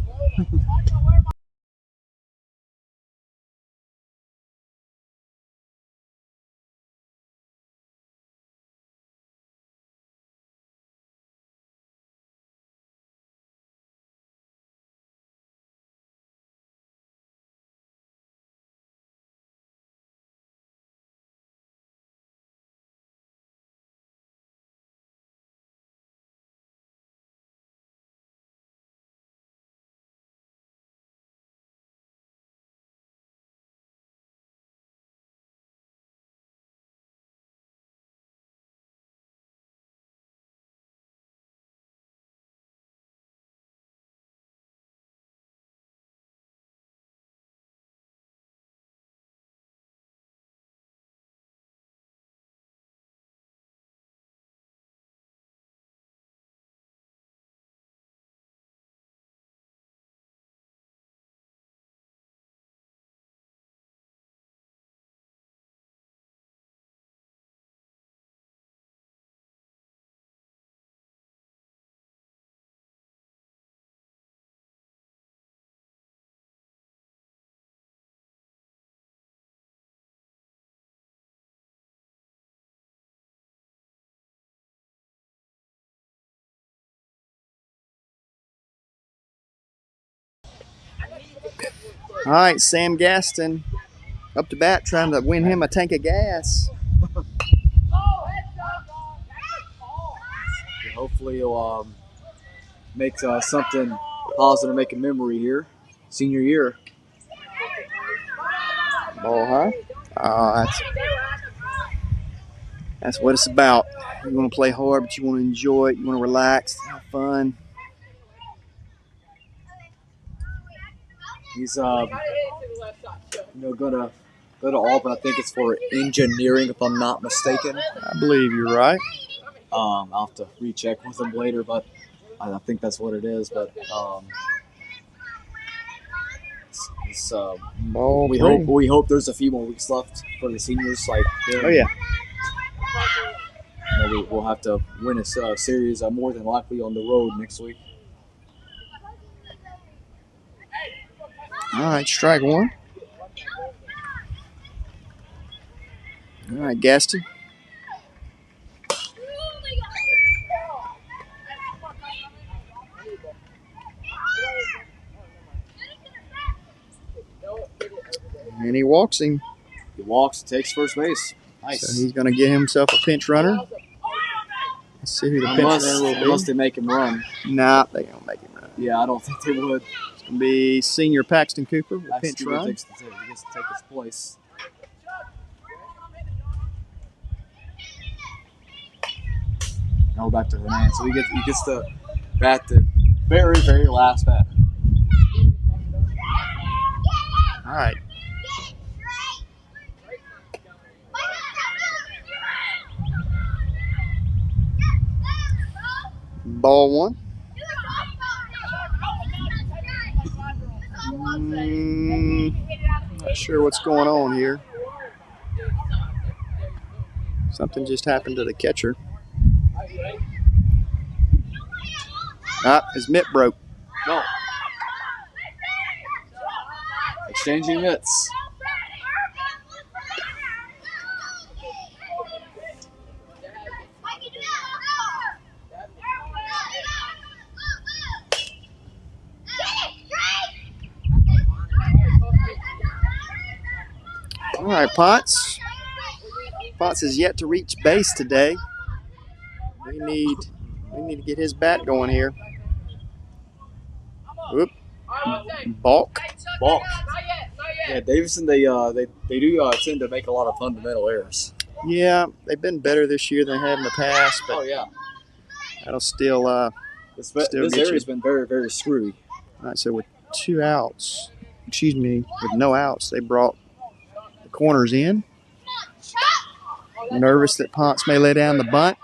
All right, Sam Gaston up to bat trying to win him a tank of gas. Hopefully he'll make something positive, make a memory here. Senior year. Ball high. That's what it's about. You want to play hard, but you want to enjoy it. You want to relax, have fun. He's gonna go to Auburn. I think it's for engineering, if I'm not mistaken. I believe you're right. I'll have to recheck with him later, but I think that's what it is. But Ball we hope there's a few more weeks left for the seniors. Like oh yeah. We'll have to win a series more than likely on the road next week. All right, strike one. All right, Gaston. And he walks him. He walks, takes first base. Nice. So he's going to get himself a pinch runner. Let's see who the pinch runner will be. Unless they make him run. Nah, they don't make him run. Yeah, I don't think they would. It's going to be senior Paxton Cooper with pinch run. He gets to take his place. Now back to Hernandez. So he gets to bat the very, very last batter. All right. Ball one. Not sure what's going on here. Something just happened to the catcher. His mitt broke. No. Exchanging mitts. All right, Potts. Potts has yet to reach base today. We need to get his bat going here. Whoop. Balk. Yeah, Davidson. They do tend to make a lot of fundamental errors. Yeah, they've been better this year than they have in the past. But oh yeah, that'll still this area's been very, very screwy. All right, so with with no outs, they brought the corners in. Nervous that Ponce may lay down the bunt.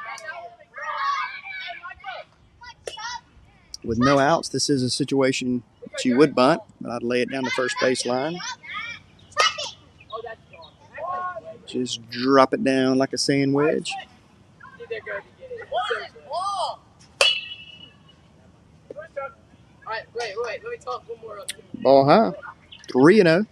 With no outs, this is a situation that you would bunt, but I'd lay it down the first base line. Just drop it down like a sand wedge. Ball high. 3-0.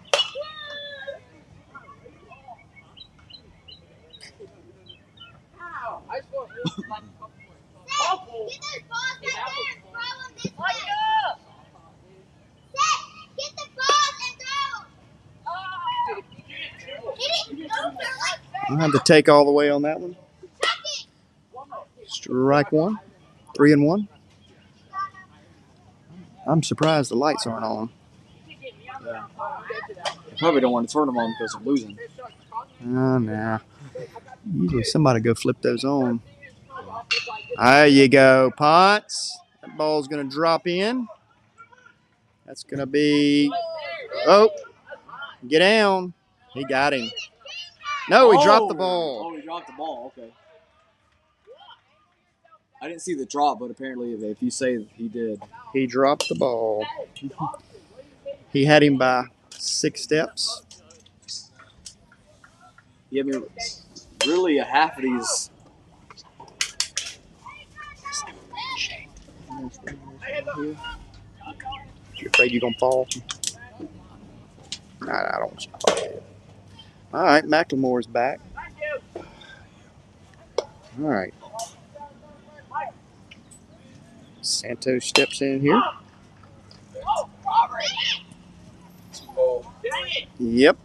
I'll have to take all the way on that one. Strike one. 3-1. I'm surprised the lights aren't on. Yeah. They probably don't want to turn them on because they're losing. Oh, nah. Usually somebody go flip those on. There you go, Potts. That ball's going to drop in. That's going to be... Oh, get down. He got him. No, he dropped the ball. Oh, he dropped the ball. Okay. I didn't see the drop, but apparently if you say he did. He dropped the ball. He had him by 6 steps. Yeah, I mean, really a half of these. You afraid you're going to fall? Nah, I don't want you to fall. All right, McLemore's back. All right. Santos steps in here. Yep.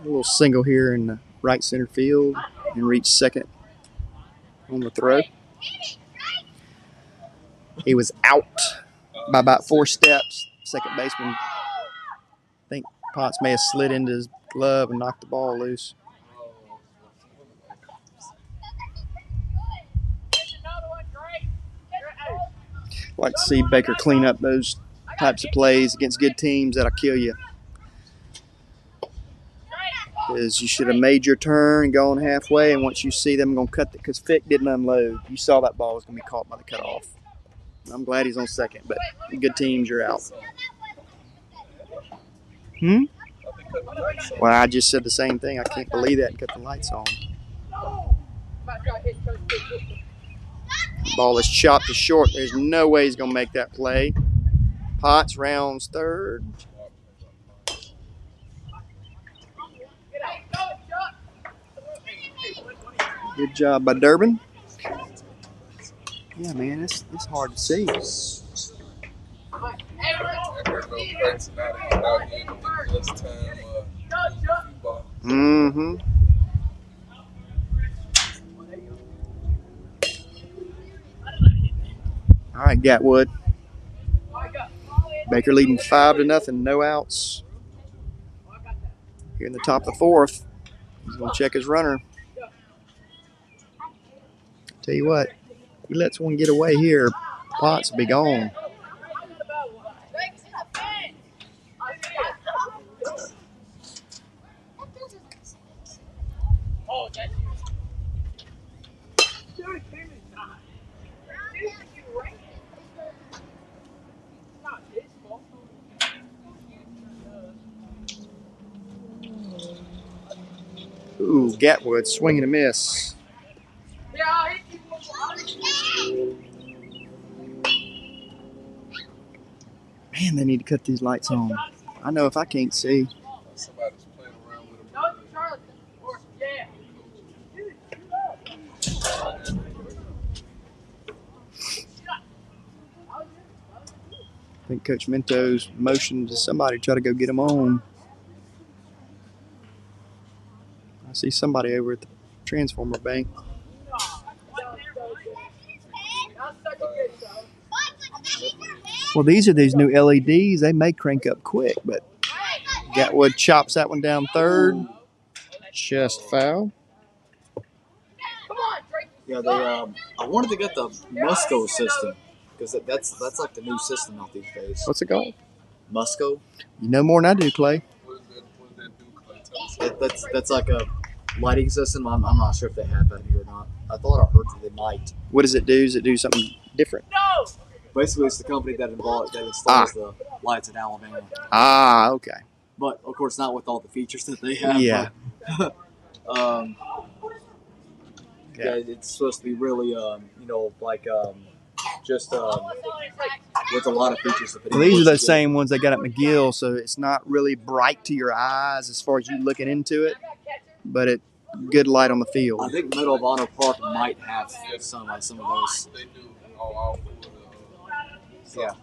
A little single here in the right center field and reach second on the throw. He was out by about 4 steps. Second baseman, I think Potts may have slid into his glove and knocked the ball loose. I'd like to see Baker clean up those types of plays against good teams that'll kill you. Because you should have made your turn and gone halfway, and once you see them going to cut it, because Fick didn't unload. You saw that ball was going to be caught by the cutoff. I'm glad he's on second, but good teams, you're out. Well, I just said the same thing. I can't believe that and cut the lights on. Ball is chopped to short. There's no way he's going to make that play. Potts rounds third. Good job by Durbin. Yeah, man, it's hard to see. Mm-hmm. All right, Gatwood. Baker leading 5-0, no outs. Here in the top of the fourth. He's going to check his runner. Tell you what, he lets one get away here, Potts will be gone. Ooh, Gatwood swinging a miss. Man, they need to cut these lights on. I know if I can't see. Somebody's playing around with him. I think Coach Mentos motioned to somebody to try to go get him on. I see somebody over at the transformer bank. Well, these are these new LEDs. They may crank up quick, but Gatwood chops that one down third. Just foul. Yeah, I wanted to get the Musco system because that's like the new system out these days. What's it called? Musco. You know more than I do, Clay. What does that do, Clay? Tell us. That's like a lighting system. I'm not sure if they have that here or not. I thought I heard that they might. What does it do? Does it do something different? Basically, it's the company that installs the lights in Alabama. Ah, okay. But of course, not with all the features that they have. Yeah. But, yeah, it's supposed to be really, just with a lot of features. Well, these are those same ones they got at McGill, so it's not really bright to your eyes as far as you looking into it, but it good light on the field. I think Medal of Honor Park might have some of those. They do all for the Yeah.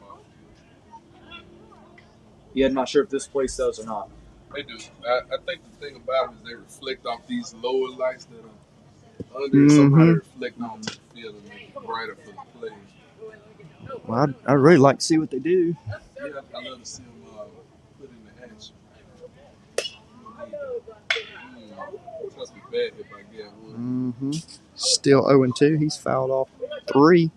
Yeah, I'm not sure if this place does or not. They do. I think the thing about it is they reflect off these lower lights that are under, somehow they reflect onto the field and make it brighter for the players. Well, I'd really like to see what they do. Yeah, I love to see them put in the action. Must be bad hit by Gatwood. Still 0-2. He's fouled off 3.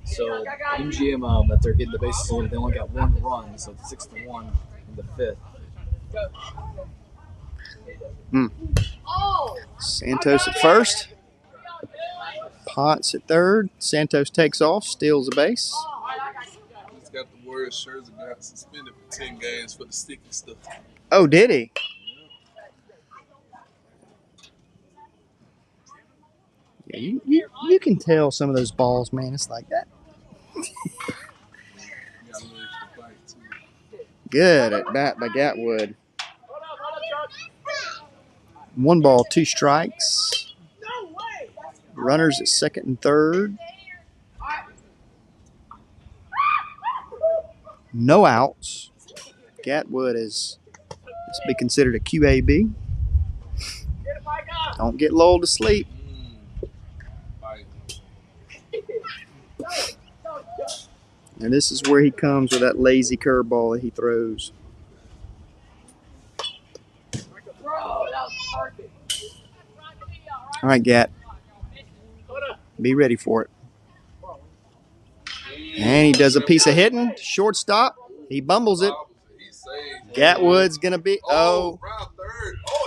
So MGM that they're getting the bases loaded, they only got 1 run, so it's 6-1 in the 5th. Santos at first. Potts at third. Santos takes off, steals the base. He's got the word Scherzer got suspended for 10 games for the sticky stuff. Oh, did he? Yeah, you can tell some of those balls, man. It's like that. Good at bat by Gatwood. 1 ball, 2 strikes. Runners at second and third. No outs. Gatwood is to be considered a QAB. Don't get lulled to sleep. And this is where he comes with that lazy curveball that he throws. All right, Gat. Be ready for it. And he does a piece of hitting. Shortstop. He bumbles it. Gatwood's going to be. Oh,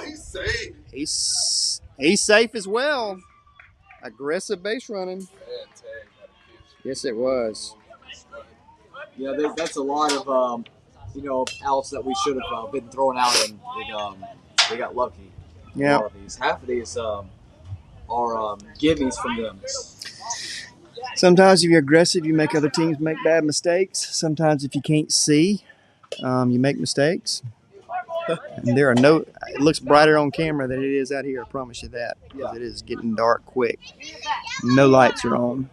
he's safe. He's safe as well. Aggressive base running. Yes, it was. Yeah, that's a lot of outs that we should have been throwing out, and they got lucky. Yeah. Half of these are gimmies from them. Sometimes if you're aggressive, you make other teams make bad mistakes. Sometimes if you can't see, you make mistakes. And there are no. It looks brighter on camera than it is out here. I promise you that. Because it is getting dark quick. No lights are on.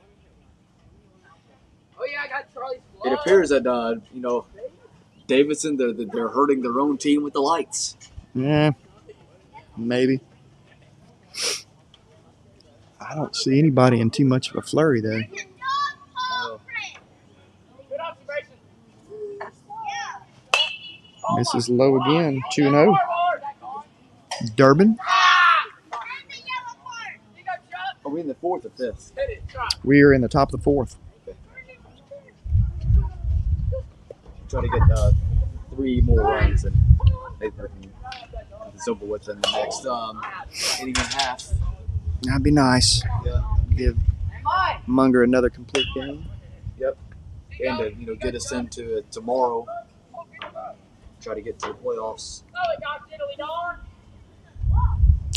It appears that Davidson they're hurting their own team with the lights. Yeah, maybe. I don't see anybody in too much of a flurry though. This is low again. 2-0. Durbin. Are we in the fourth or fifth? We are in the top of the fourth. Try to get 3 more runs, and it's over with in the next inning and a half. That'd be nice. Yeah. Give Munger another complete game. Yep. And to get us into tomorrow. Try to get to the playoffs.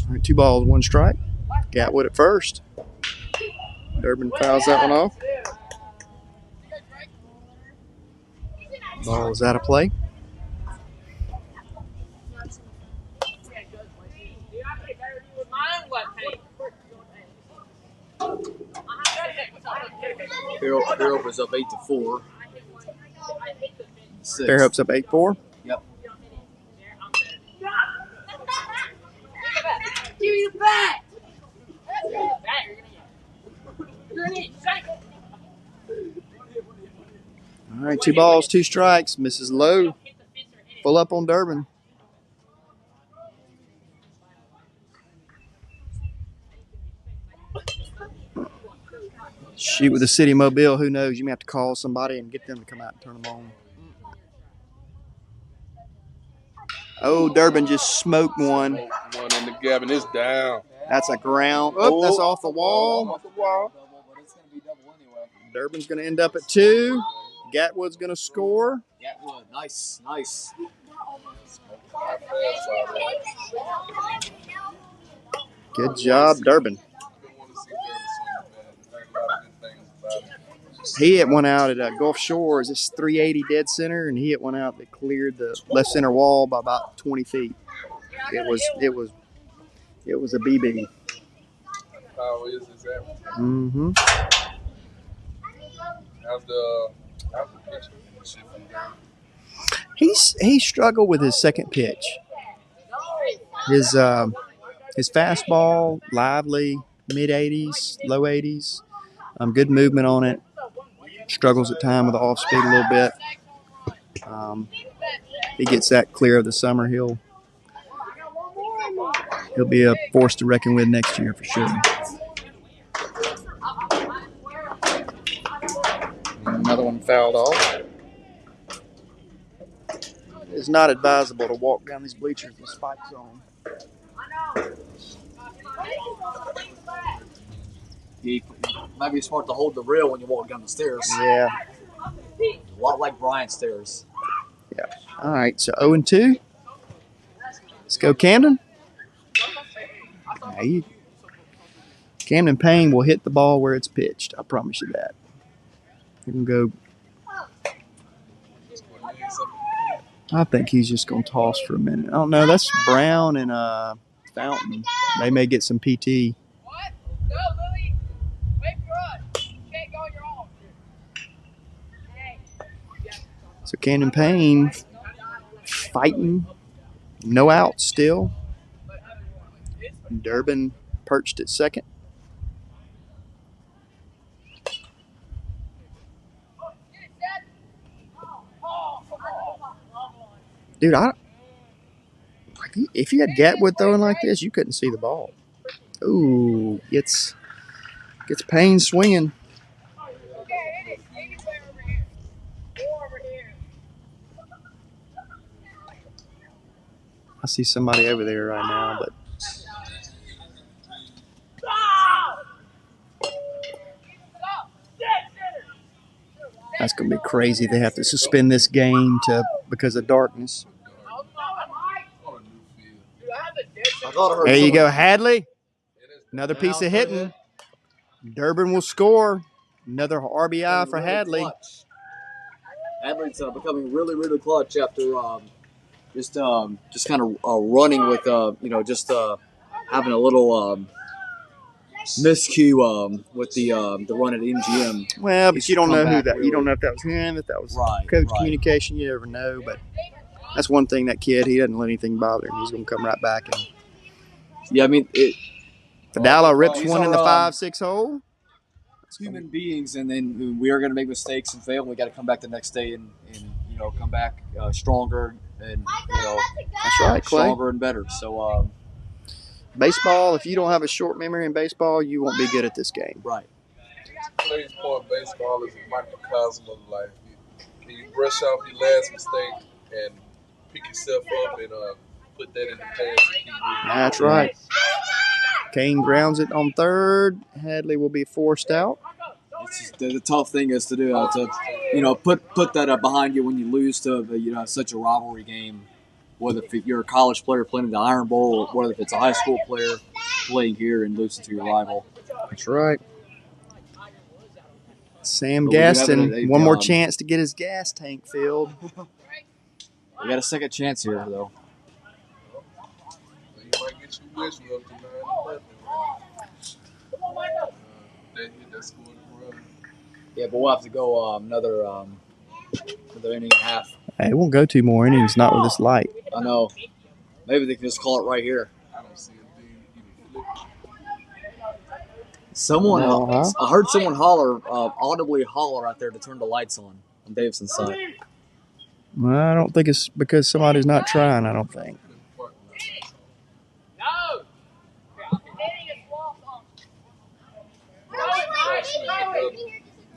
All right, 2 balls, 1 strike. Gatwood at first. Durbin fouls that one off. Ball is out of play. Fairhope is up 8-4. Fairhope's up 8-4. Yep. Give me the bat! All right, 2 balls, 2 strikes. Misses low. Full up on Durbin. Shoot with the City Mobile. Who knows? You may have to call somebody and get them to come out and turn them on. Oh, Durbin just smoked one. One in the gap, and it's down. That's a ground. Oh, that's off the wall. Off the wall. Durbin's going to end up at 2. Gatwood's going to score. Gatwood, nice. Good job, Durbin. He hit one out at Gulf Shores. It's 380 dead center, and he hit one out that cleared the left center wall by about 20 feet. It was a BB. How is this average? Mm-hmm. How's the pitch shifting down? He struggled with his second pitch. His fastball, lively, mid 80s, low 80s. Good movement on it. Struggles at time with the off speed a little bit. He gets that clear of the summer. He'll be a force to reckon with next year for sure. Another one fouled off. It's not advisable to walk down these bleachers with spikes on. It might be smart to hold the rail when you walk down the stairs. Yeah. A lot like Brian's stairs. Yeah. All right, so 0-2. Let's go Camden. Now Camden Payne will hit the ball where it's pitched. I promise you that. He can go. I think he's just going to toss for a minute. I don't know. That's Brown and Fountain. They may get some PT. So Cannon Payne fighting. No out still. Durbin perched at second. Dude, if you had Gatwood throwing like this, you couldn't see the ball. Ooh, gets Payne swinging. I see somebody over there right now, but that's going to be crazy. They have to suspend this game because of darkness. There you go, Hadley. Another piece of hitting. Durbin will score. Another RBI for Hadley. Hadley's becoming really, really clutch after just kind of running with having a little miscue with the run at MGM. Well, but you don't know who that. Really, you don't know if that was him, if that was coach communication. You never know. But that's one thing. That kid, he doesn't let anything bother him. He's going to come right back. And yeah, I mean, Fidala rips one in the 5-6 hole. Human beings, and then we are going to make mistakes and fail. And we got to come back the next day and come back stronger and that's right, Clay. Stronger and better. So baseball, if you don't have a short memory in baseball, you won't be good at this game. Right. Clay's point, baseball is a microcosm of life. You brush off your last mistake and pick yourself up and put that in the past. That's right. Kane grounds it on third. Hadley will be forced out. The tough thing is to do put that behind you when you lose to such a rivalry game. Whether if you're a college player playing in the Iron Bowl, or whether if it's a high school player playing here and losing to your rival. That's right. Sam Gaston, one more chance to get his gas tank filled. We got a second chance here, though. You might get your wish up to 9-11. They hit that score to run. Yeah, but we'll have to go another inning and a half. Hey, it won't go 2 more innings, not with this light. I know. Maybe they can just call it right here. I don't see a thing even flip. Someone, I heard someone audibly holler out there to turn the lights on Davidson's side. Well, I don't think it's because somebody's not trying, I don't think.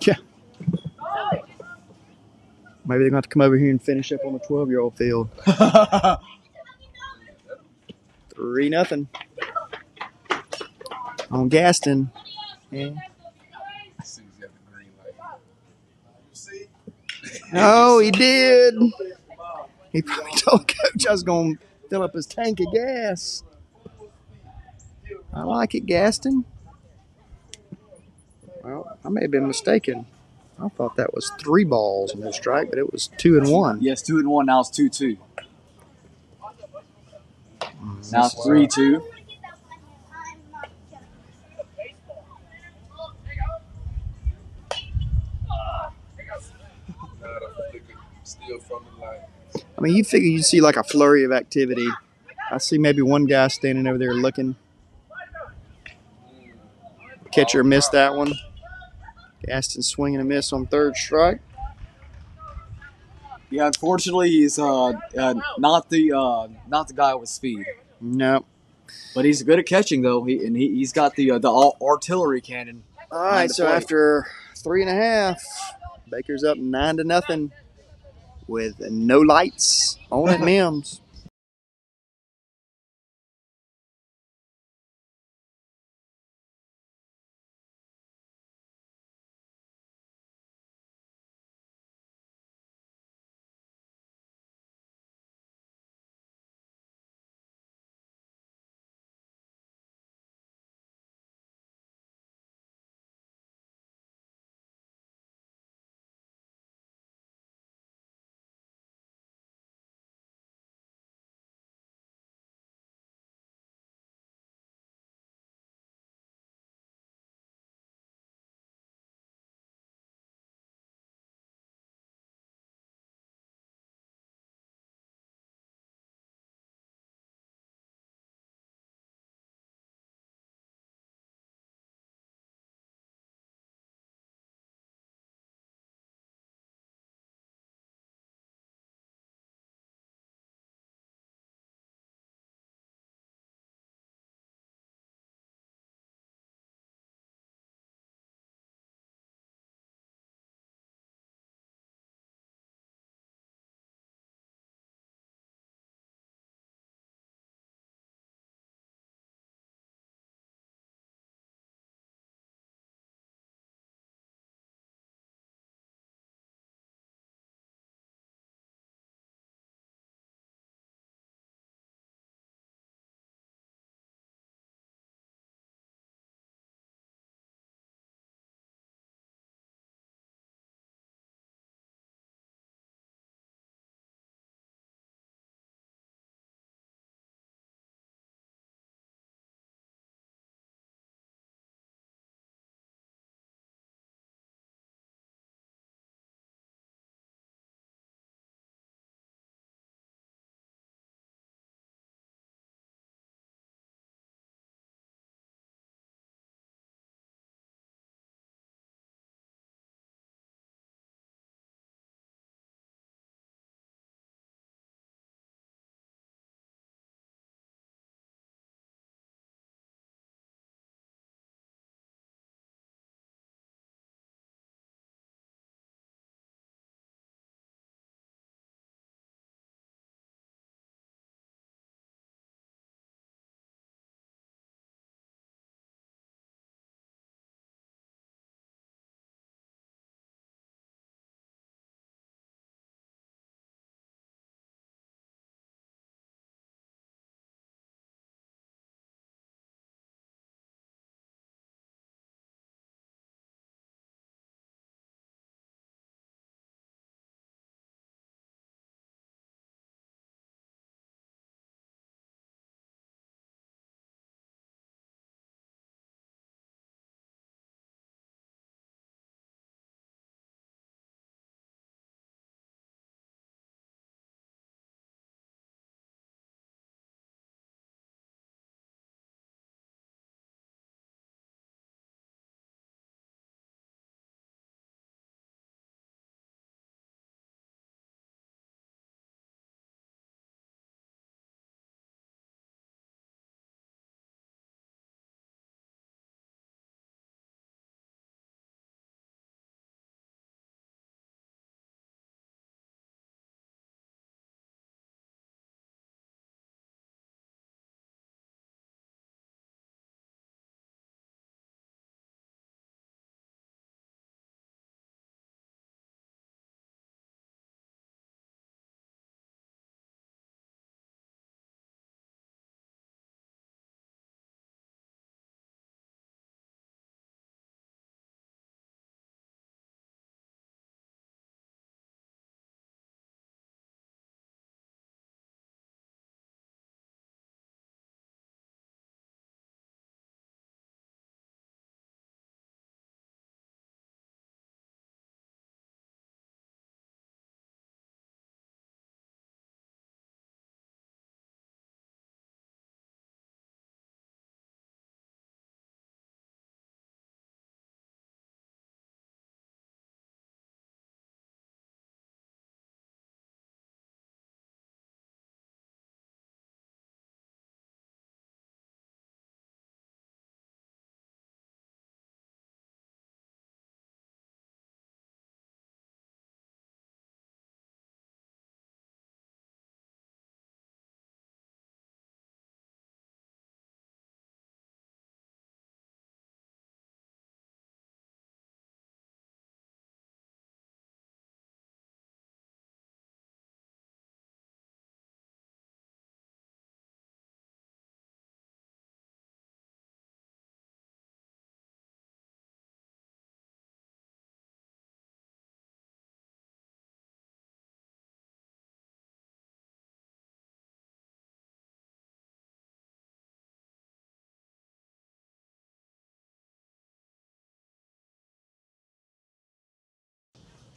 Yeah. Maybe they're going to have to come over here and finish up on the 12-year-old field. 3-0 on Gaston. Yeah. Oh, he did. He probably told Coach I was going to fill up his tank of gas. I like it, Gaston. Well, I may have been mistaken. I thought that was 3 balls, no strike, but it was 2-1. Yes, 2-1. Now it's 2-2. Now it's 3-2. I mean, you figure you'd see like a flurry of activity. I see maybe one guy standing over there looking. Catcher missed that one. Gaston swinging a miss on 3rd strike. Yeah, unfortunately, he's not the guy with speed. No. But he's good at catching, though. He's got the artillery cannon. All right, so after 3.5, Baker's up 9-0 with no lights on at Mims.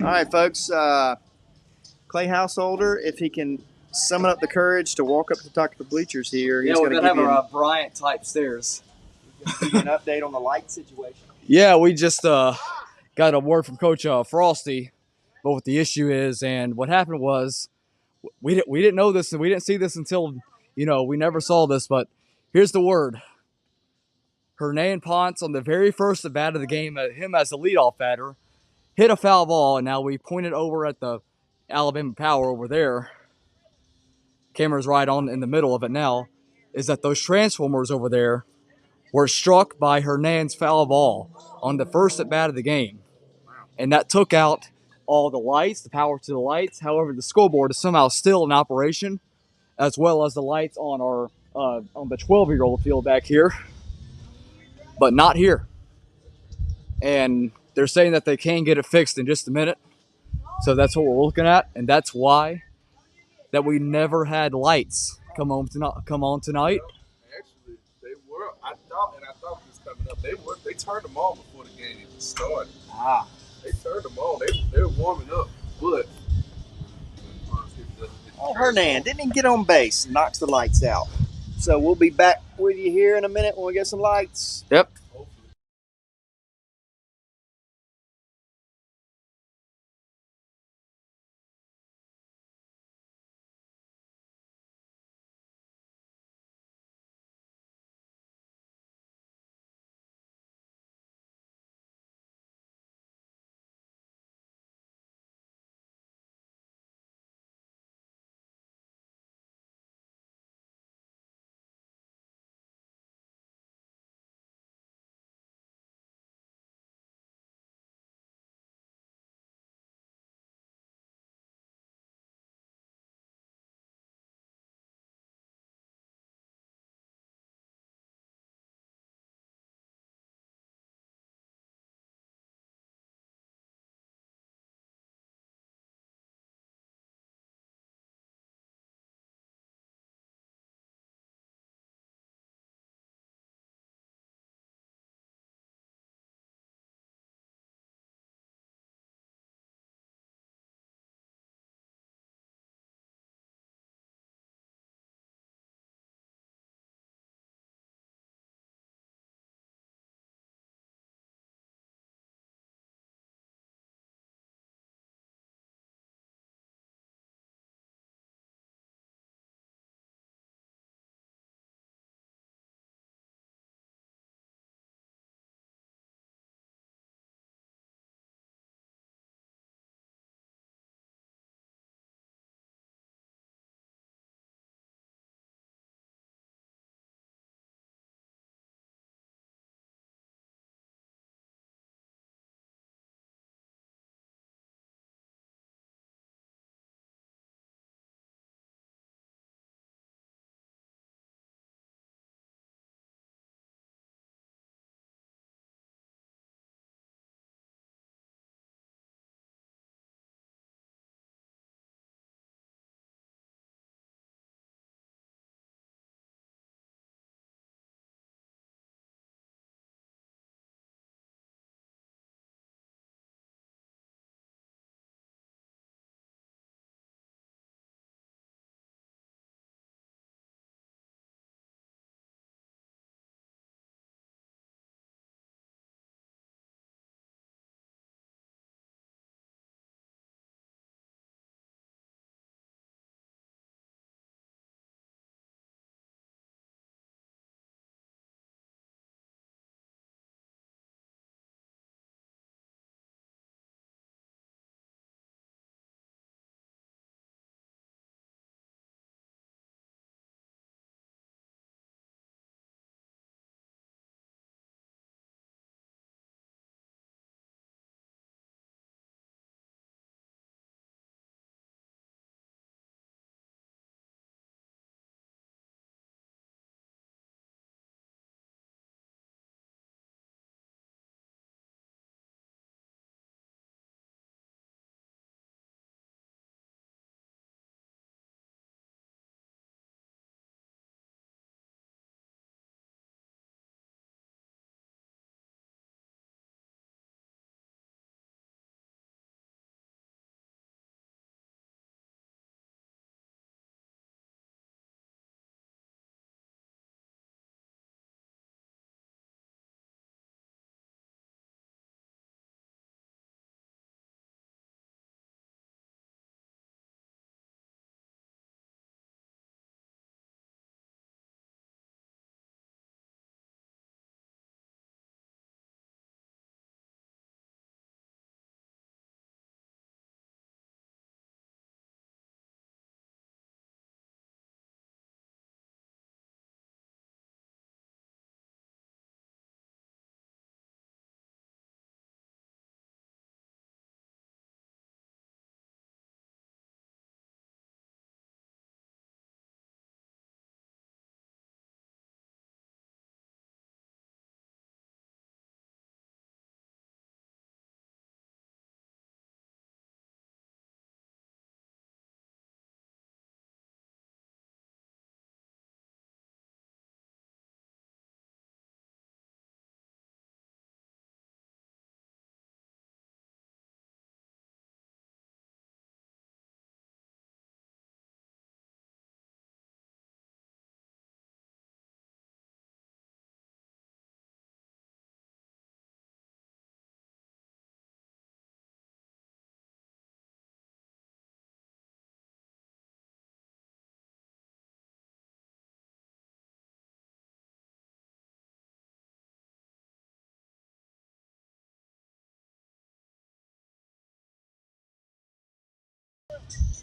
All right, folks. Clay Householder, if he can summon up the courage to walk up to talk to the bleachers here, he's going to give you Bryant type stairs. an update on the light situation. Yeah, we just got a word from Coach Frosty. But what the issue is, and what happened was, we didn't know this, and we didn't see this until we never saw this. But here's the word: Hernan Ponce on the very first at bat of the game, him as the leadoff batter, hit a foul ball, and now we pointed over at the Alabama Power over there. Camera's right on in the middle of it now. Is that those transformers over there were struck by Hernan's foul ball on the first at bat of the game, and that took out all the lights, the power to the lights. However, the scoreboard is somehow still in operation, as well as the lights on our on the 12-year-old field back here, but not here. And they're saying that they can get it fixed in just a minute. So that's what we're looking at, and that's why that we never had lights come on tonight. Actually, they were. I thought it was coming up. They turned them on before the game even started. They turned them on. They were warming up, but Oh, Hernan didn't even get on base and knocks the lights out. So we'll be back with you here in a minute when we get some lights. Yep.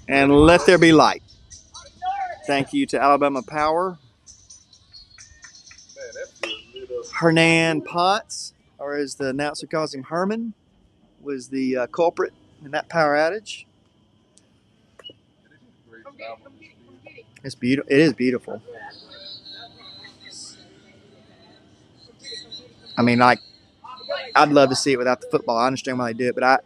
And let there be light. Thank you to Alabama Power. Man, that feels lit up. Hernan Potts, or as the announcer calls him, Herman, was the culprit in that power outage. Great job on this field. It's beautiful. It is beautiful. I mean, like, I'd love to see it without the football. I understand why they do it, but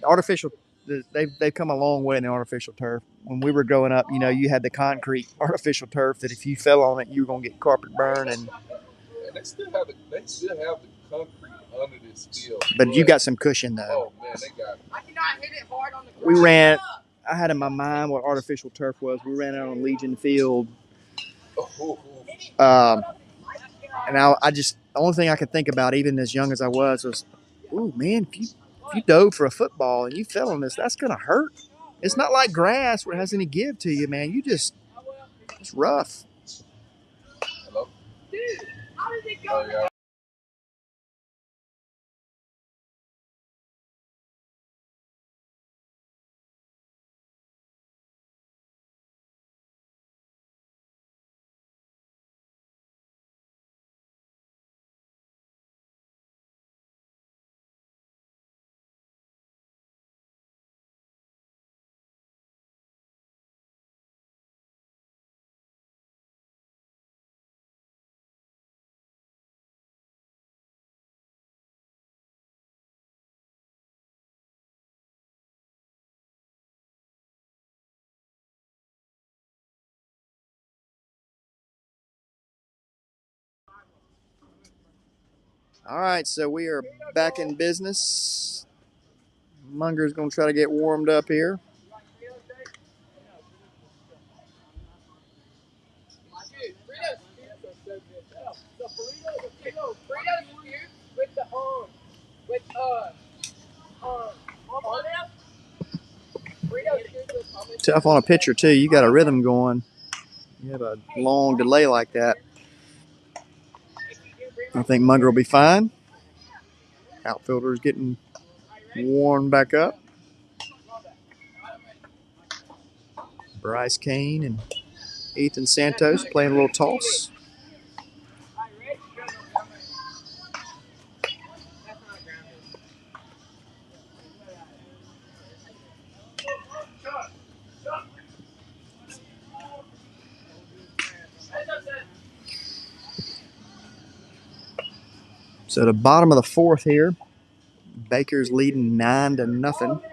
artificial. They've come a long way in the artificial turf. When we were growing up, you had the concrete artificial turf that if you fell on it, you were gonna get carpet burn. And they still have the concrete under this field. But you got some cushion though. Oh man, they got it. I cannot hit it hard on the We ran. I had in my mind what artificial turf was. We ran out on Legion Field. And I just, the only thing I could think about, even as young as I was, ooh, man, if you dove for a football and you fell on this, that's going to hurt. It's not like grass where it has any give to you, man. It's rough. Hello? Dude, how did it go? Yeah. All right, so we are back in business. Munger's going to try to get warmed up here. Tough on a pitcher, too. You got a rhythm going. You have a long delay like that. I think Munger will be fine. Outfielder's getting warmed back up. Bryce Kane and Ethan Santos playing a little toss. So the bottom of the fourth here, Baker's leading 9-0.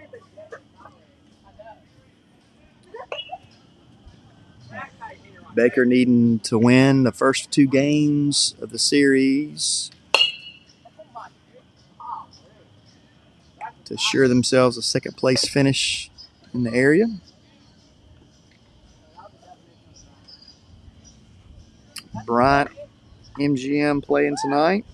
Baker needing to win the first two games of the series to assure themselves a second place finish in the area. Bryant MGM playing tonight.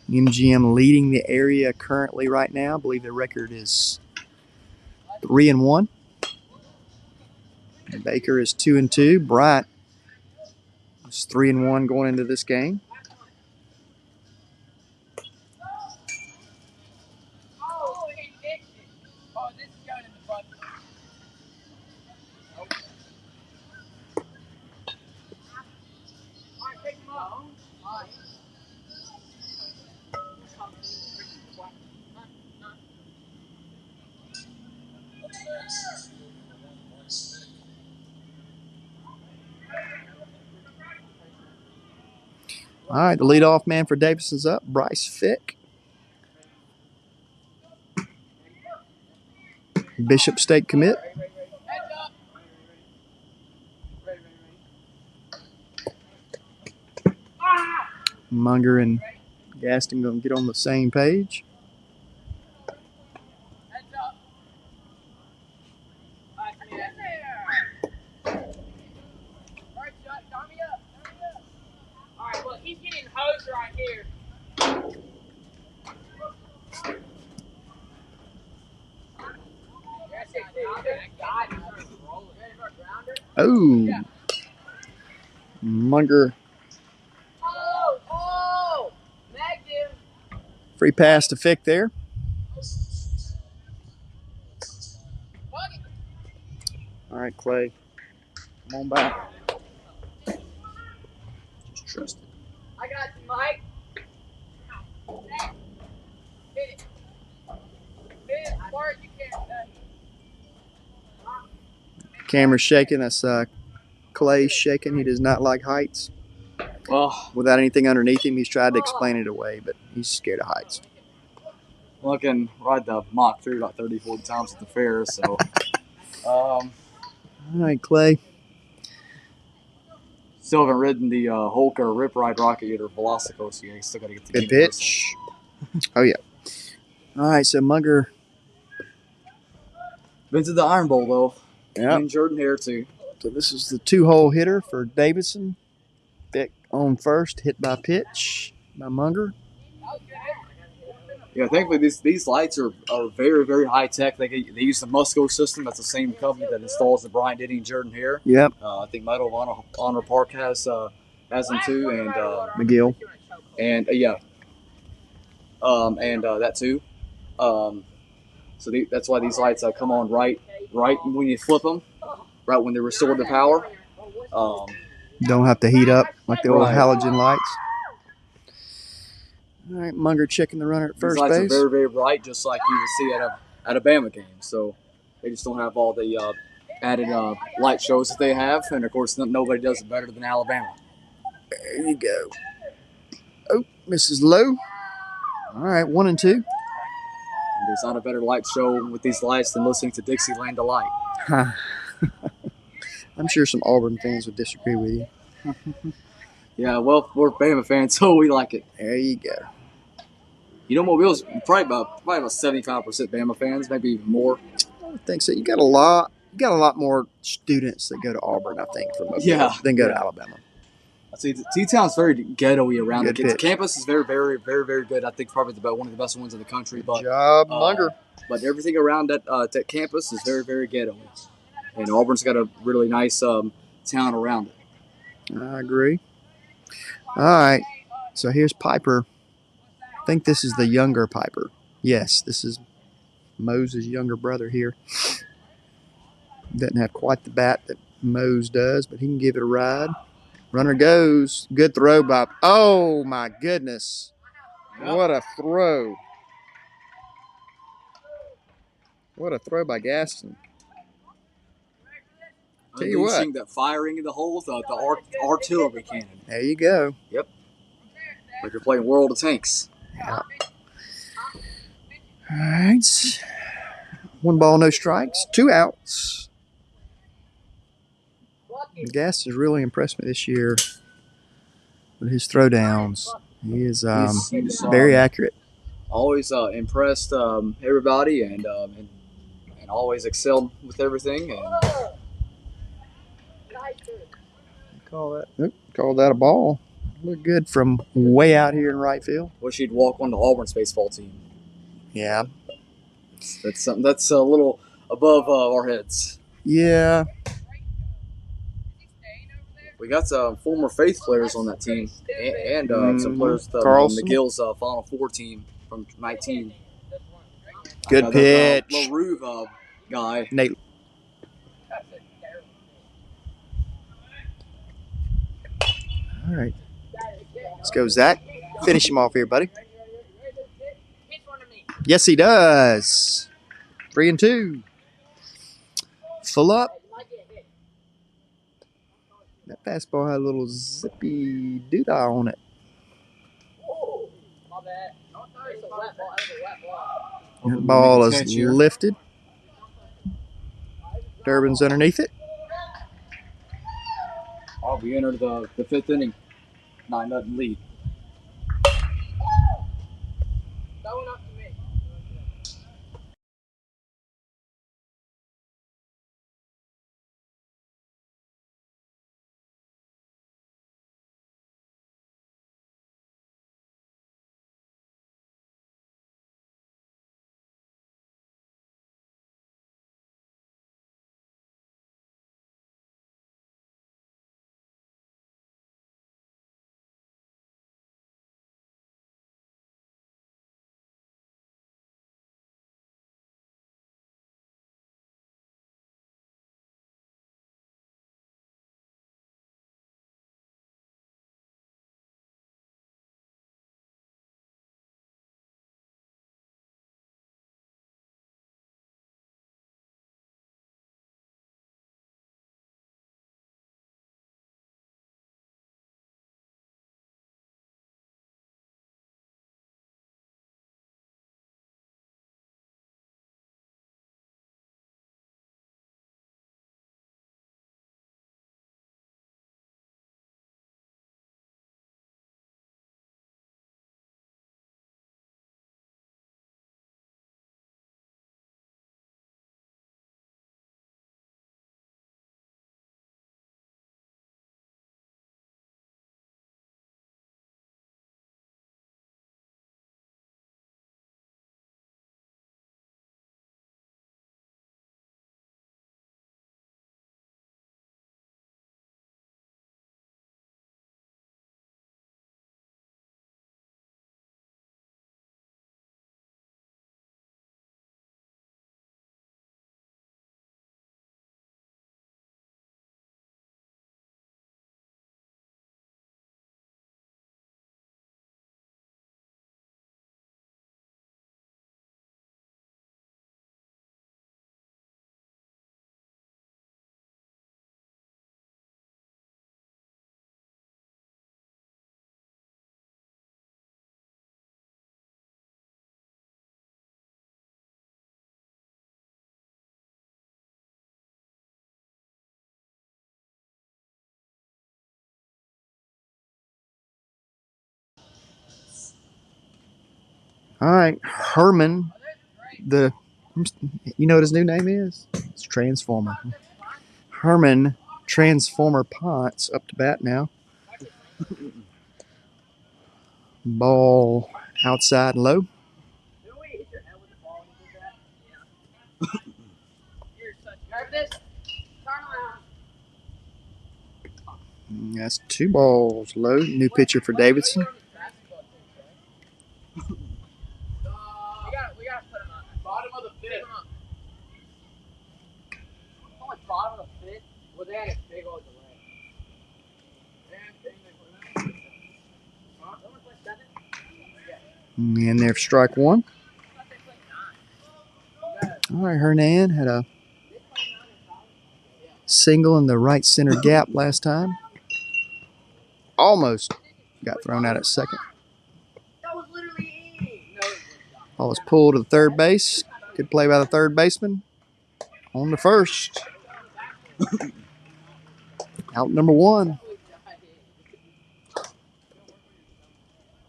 MGM leading the area currently right now. I believe the record is 3-1. Baker is 2-2. Bryant is 3-1 going into this game. All right, the leadoff man for Davidson's up, Bryce Fick. Bishop State commit. Munger and Gaston going to get on the same page. He's getting hosed right here. Oh. Munger. Free pass to Fick there. right, Clay. Come on back. Just trust it. I got you, Mike. Hit it. Hit it as far as you can. Camera's shaking. That's Clay shaking. He does not like heights. Well, Without anything underneath him, he's tried to explain it away, but he's scared of heights. I can ride the Mach 3 about 30, 40 times at the fair, so. All right, Clay. Still haven't ridden the Hulk or Rip Ride Rocket yet or Velocicoaster yet. Still got to get the Good pitch. Oh, yeah. All right, so Munger. Been to the Iron Bowl, though. Yeah. And Jordan Hare, too. So this is the 2-hole hitter for Davidson. Beck on first, hit by pitch by Munger. Yeah, thankfully these lights are very, very high tech. They use the Musco system. That's the same company that installs the Bryant Denny and Jordan Hare. Yep. I think Medal of Honor Park has them too, and McGill. and that too. So that's why these lights come on right when you flip them, right when they restore the power. Don't have to heat up like the old Right. halogen lights. All right, Munger checking the runner at These first lights base. are very, very bright, just like you would see at a Bama game. So they just don't have all the added light shows that they have, and of course nobody does it better than Alabama. There you go. Oh, misses low. All right, 1-2. And there's not a better light show with these lights than listening to Dixieland Delight. I'm sure some Auburn fans would disagree with you. Yeah, well, we're Bama fans, so we like it. There you go. You know what? We was probably about 75% Bama fans, maybe even more. I think so. You got a lot more students that go to Auburn, I think, from Yeah, than go to yeah. Alabama. I see T-Town's very ghetto-y around Good it. The pitch. campus is very, very, very, very good. I think probably one of the best ones in the country. But Job, Munger. but everything around that campus is very, very ghetto-y. And Auburn's got a really nice town around it. I agree. All right. So here's Piper. I think this is the younger Piper. Yes, this is Moses' younger brother here. Doesn't have quite the bat that Mose does, but he can give it a ride. Runner goes. Good throw by. Oh, my goodness. What a throw. What a throw by Gaston. Tell you what. Unleashing that firing in the hole, the artillery cannon. There you go. Yep. Like you're playing World of Tanks. Yeah. All right. 1 ball, no strikes. 2 outs. Gaston has really impressed me this year with his throwdowns. He is He's, very accurate. Always impressed everybody and always excelled with everything. And Call that a ball. Look good from way out here in right field. wish he'd walk on the Auburn's baseball team. Yeah. That's something that's a little above our heads. Yeah. We got some former Faith players on that team, and some players on Carlson. McGill's Final Four team from 19. Good pitch. LaRue guy. Nate. All right. Let's go, Zach. Finish him off here, buddy. Yes, he does. 3-2. Full up. That fastball had a little zippy doodah on it. That ball is lifted. Durbin's underneath it. We entered the 5th inning. 9-0 lead. All right, Herman, you know what his new name is? It's Transformer. Herman Transformer Ponce up to bat now. Ball outside low. That's 2 balls low. New pitcher for Davidson. Bottom of the fifth. Only bottom of the fifth. Well, they had a big old delay. And there for strike 1. All right, Hernan had a single in the right center gap last time. Almost got thrown out at second. Ball was pulled to the third base. Good play by the third baseman. On to first. Out number 1.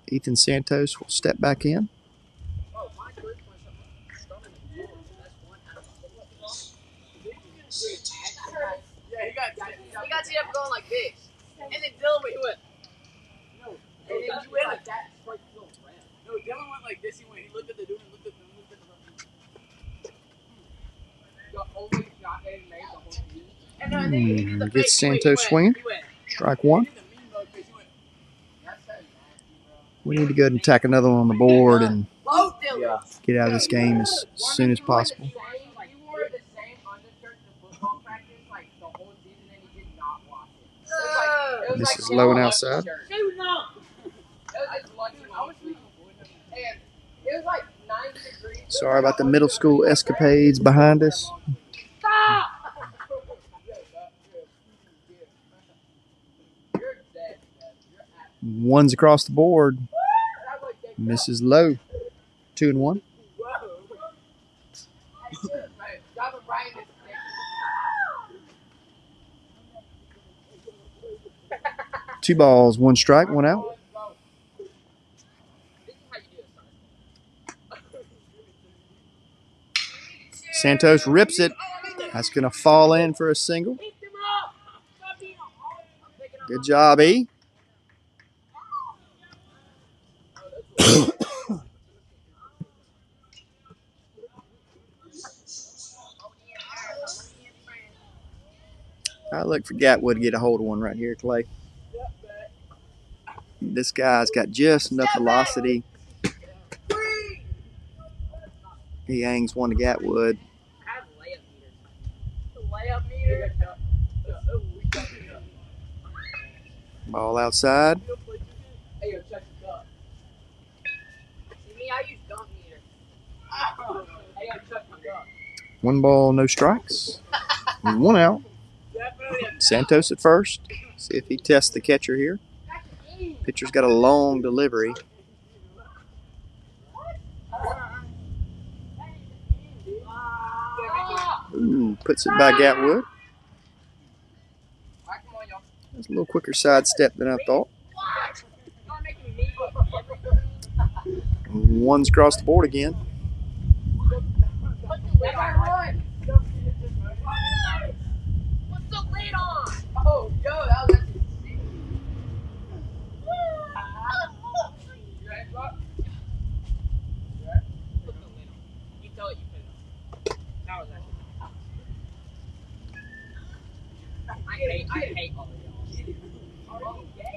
Ethan Santos will step back in. He got you up going like this. And then Dylan went. And then you went like that. No, Dylan went like this. He looked at the dude and looked at the Gets Santos swinging. Strike 1. We need to go ahead and tack another one on the board and get out of this game as soon as possible. This is low and outside. Sorry about the middle school escapades behind us. One's across the board. Misses low. 2-1. Two balls, 1 strike, 1 out. Santos rips it. That's going to fall in for a single. Good job, E. I look for Gatwood to get a hold of one right here, Clay. This guy's got just enough velocity. He hangs one to Gatwood. Ball outside. 1 ball, no strikes. 1 out. Santos at first. See if he tests the catcher here. Pitcher's got a long delivery. Ooh, puts it by Gatwood. That's a little quicker sidestep than I thought. 1's across the board again.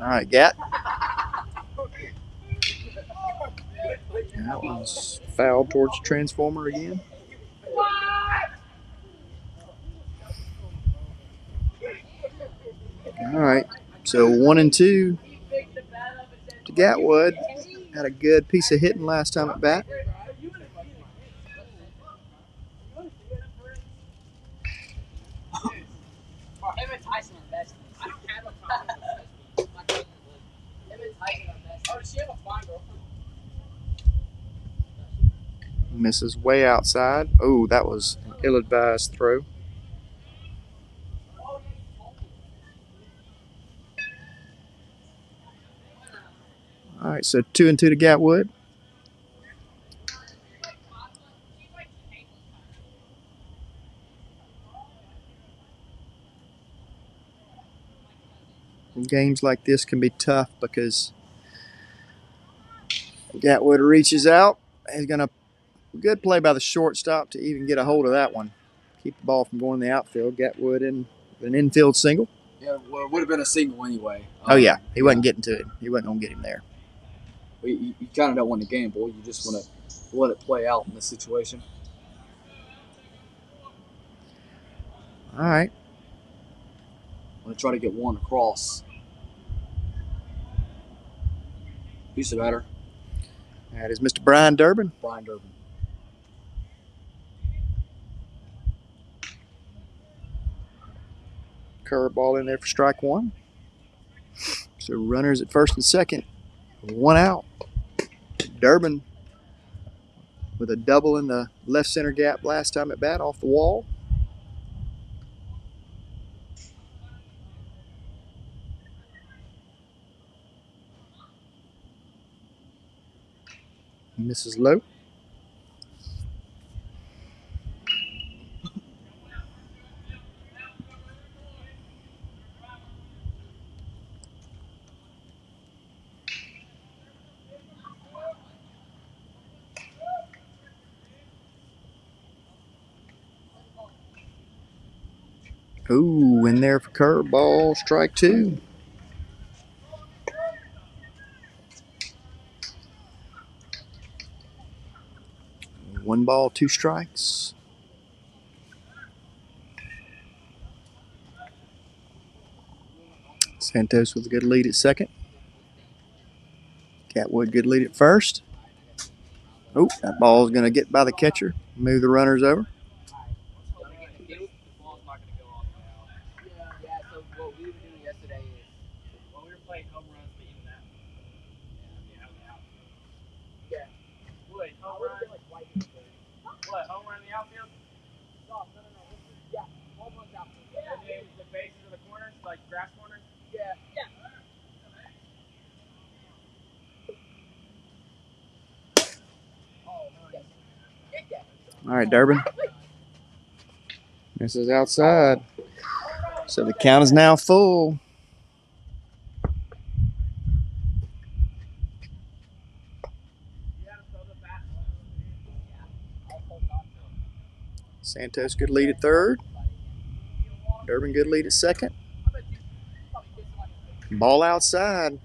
All right, Gat. That one's fouled towards the Transformer again. All right, so 1-2 to Gatwood. Had a good piece of hitting last time at bat. Misses way outside. Oh, that was an ill-advised throw. All right, so 2-2 to Gatwood. games like this can be tough because Gatwood reaches out. He's going to good play by the shortstop to even get a hold of that one. Keep the ball from going in the outfield. Gatwood in an infield single. Yeah, well, it would have been a single anyway. Oh, yeah. He wasn't getting to it. He wasn't going to get him there. You kind of don't want to gamble. You just want to let it play out in this situation. All right. I'm going to try to get one across. Who's the batter? That is Mr. Brian Durbin. Brian Durbin. Curveball in there for strike one. So runners at first and second. One out. Durbin with a double in the left center gap last time at bat off the wall. Misses low. Ooh, in there for curveball, strike two. One ball, two strikes. Santos with a good lead at second. Gatwood good lead at first. Oh, that ball is going to get by the catcher. Move the runners over. Yeah, so what we were doing yesterday is when we were playing home runs, but even that. Yeah. What, home run? What, home run in the outfield? No. Yeah, home runs outfield. Yeah. And then the bases of the corners, like grass corners? Yeah. All right, Durbin. This is outside. So the count is now full. Santos good lead at third. Durbin good lead at second. Ball outside.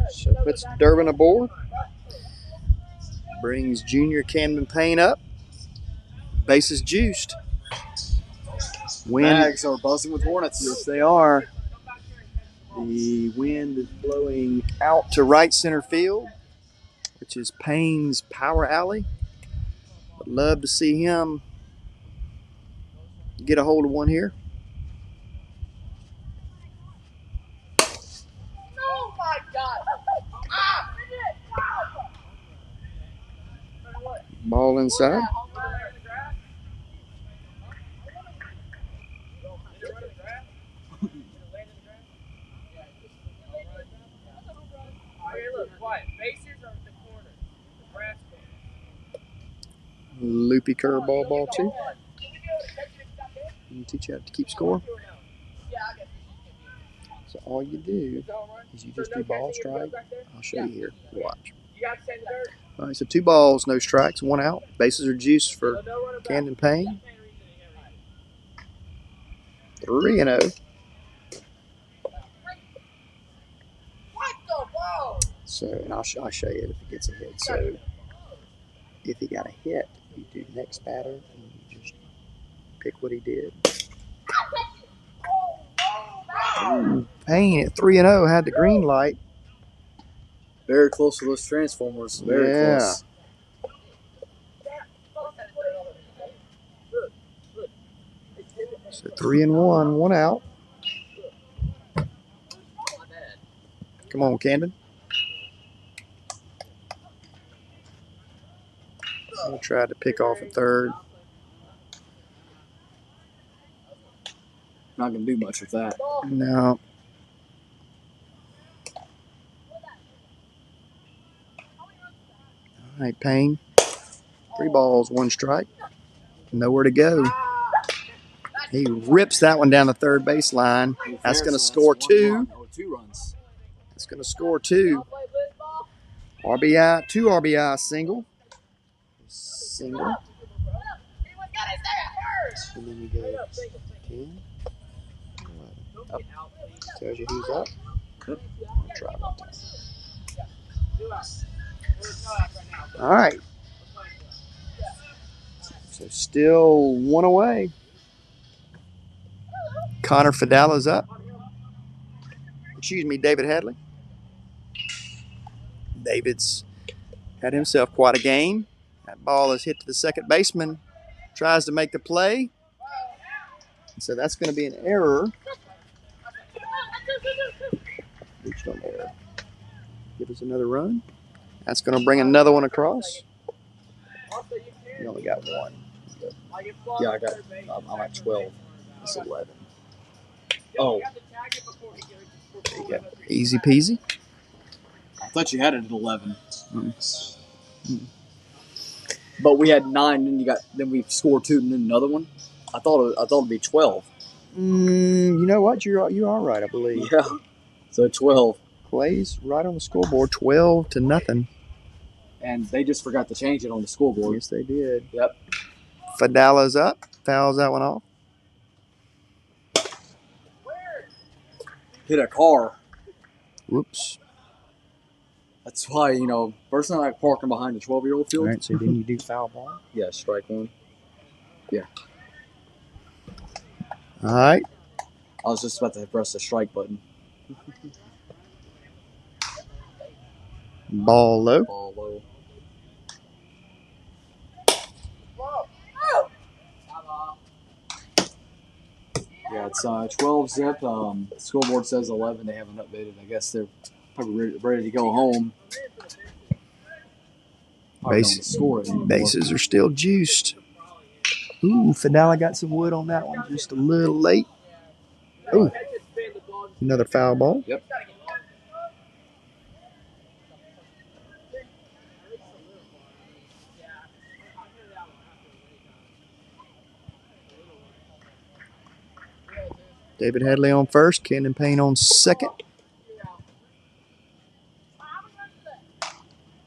So puts Durbin aboard. Brings junior Camden Payne up. Bases juiced. Bags are buzzing with Hornets. Yes, they are. The wind is blowing out to right center field, which is Payne's power alley. Would love to see him get a hold of one here. Oh my God! Ball inside. Loopy curveball, ball two. You can teach you how to keep score. So all you do is you just do ball strike. I'll show you here. Watch. All right, so 2 balls, no strikes, 1 out. Bases are juiced for Camden Payne. 3-0. So, and I'll show you if he gets a hit. So, if he got a hit, you do next batter and you just pick what he did. Ooh, Payne at 3-0 had the green light. Very close to those transformers. Very close. So 3-1, 1 out. Come on, Camden. We'll try to pick off at third. Not going to do much with that. No. All right, Payne. 3 balls, 1 strike. Nowhere to go. He rips that one down the third baseline. That's going to score 2. 2 runs. That's going to score 2. RBI, 2 RBI single. Single. And then you go 10. 11. Up. Tells you who's up. Yep. I'll try that time. All right. So still 1 away. Connor Fidala's up. Excuse me, David Hadley. David's had himself quite a game. That ball is hit to the second baseman. Tries to make the play. So that's going to be an error. Reached on error. Give us another run. That's going to bring another one across. You only got 1. Yeah, I'm at 12. That's 11. Oh, There you go. Easy peasy. I thought you had it at 11. Mm. But we had 9, and then we scored 2, and then another one. I thought it'd be 12. You know what? You are right, I believe. Yeah. So 12. Clay's right on the scoreboard, 12-0. And they just forgot to change it on the scoreboard. Yes, they did. Yep. Fidala's up. Fouls that one off. Hit a car. Whoops. That's why, first time I like parking behind the 12-year-old field. All right, so then you do foul ball. Yeah, strike 1. Yeah. All right. I was just about to press the strike button. Ball low. Ball low. Yeah, it's 12 zip. Scoreboard says 11. They haven't updated. I guess they're probably ready to go home. Probably don't score it anymore. Bases are still juiced. Ooh, Fidala got some wood on that one. Just a little late. Ooh. Another foul ball. Yep. David Hadley on first. Cannon Payne on second.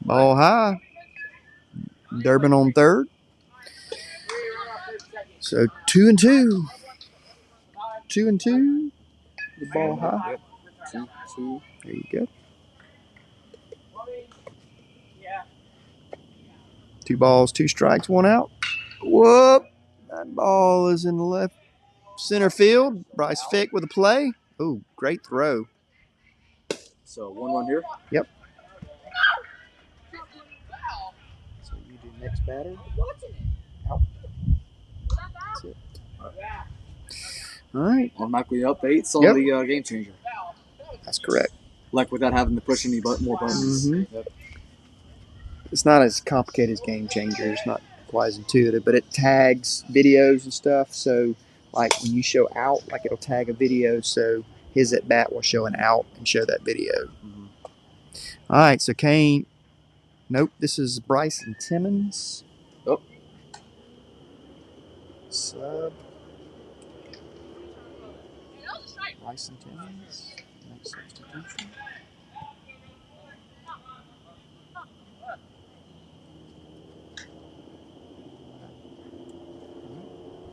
Ball high. Durbin on third. So 2-2. 2-2. The ball high. Yep. 2. There you go. 2 balls, 2 strikes, 1 out. Whoop. That ball is in the left center field. Bryce Fick with a play. Ooh, great throw. So 1 run here. Yep. So you do next batter. Out. That's it. All right. Automatically up 8s on the game changer. That's correct. Like without having to push any more buttons. Mm-hmm. Yep. It's not as complicated as Game Changer. It's not quite as intuitive, but it tags videos and stuff. So, like when you show out, like it'll tag a video, so his at bat will show an out and show that video. Mm-hmm. All right, so Kane. Nope, this is Bryson Timmons. Oh. Sub. Bryson Timmons. Next substitution.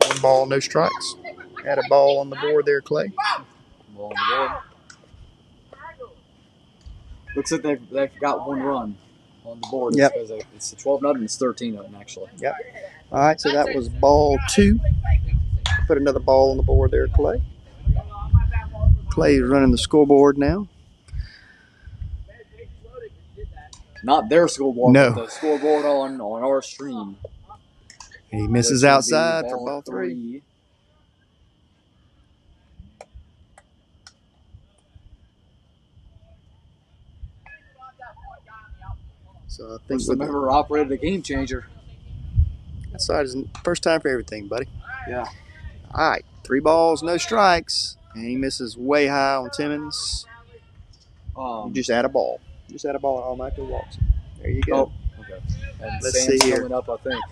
1 ball, no strikes. Had a ball on the board there, Clay. Ball on the board. Looks like they've got 1 run on the board. Yep. It's 12-0. It's 13-0 actually. Yep. All right, so that was ball 2. Put another ball on the board there, Clay. Clay's running the scoreboard now. Not their scoreboard, No. but the scoreboard on our stream. He misses outside for ball 3. So I think First time ever operated a game changer. that side is first time for everything, buddy. Yeah. All right, 3 balls, no strikes, and he misses way high on Timmons. You just add a ball. Just add a ball and automatically walks. There you go. Oh, okay. And Let's Sam's see here. coming up, I think.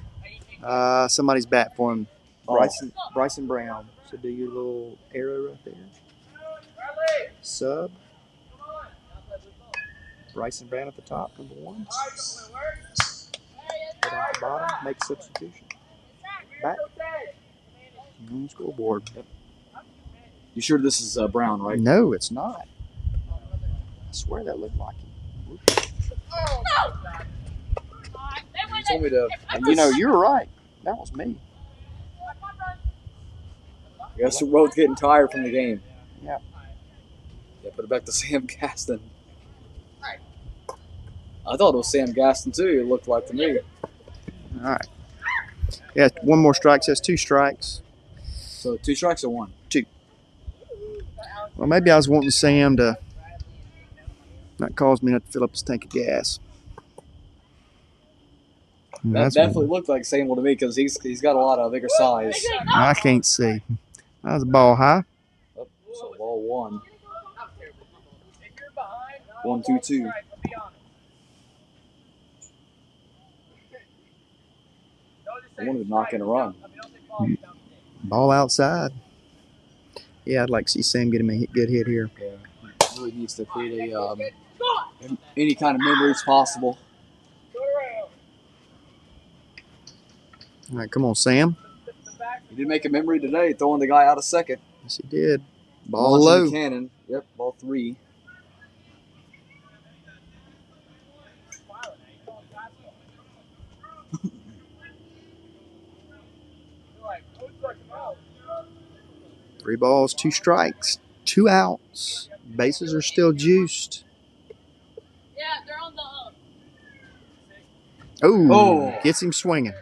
Somebody's bat for him. Oh. Bryson Brown. So So do your little arrow right there. Sub. Bryson Brown at the top, number 1. Head on the bottom, make substitution. Back. On the scoreboard. Yep. You sure this is Brown, right? No, it's not. I swear that looked like him. You told me to. You know, you were right. That was me. I guess we're both getting tired from the game. Yeah. Yeah, put it back to Sam Gaston. I thought it was Sam Gaston too. It looked like to me. All right. Yeah, 1 more strike. Says 2 strikes. So 2 strikes or 1? 2. Well, maybe I was wanting Sam to not cause me not to fill up his tank of gas. That definitely looked like Sam to me because he's got a lot of bigger size. I can't see. That was a ball high. Oh, so ball 1. 1-2-2. I wanted to knock in a run. Ball outside. Yeah, I'd like to see Sam get him a good hit here. Yeah, he really needs to create a any kind of memories possible. All right, come on, Sam. He did make a memory today, throwing the guy out of second. Yes, he did. Ball Launching low. the cannon. Yep, ball 3. Three balls, 2 strikes, 2 outs. Bases are still juiced. Yeah, they're on the Oh, gets him swinging.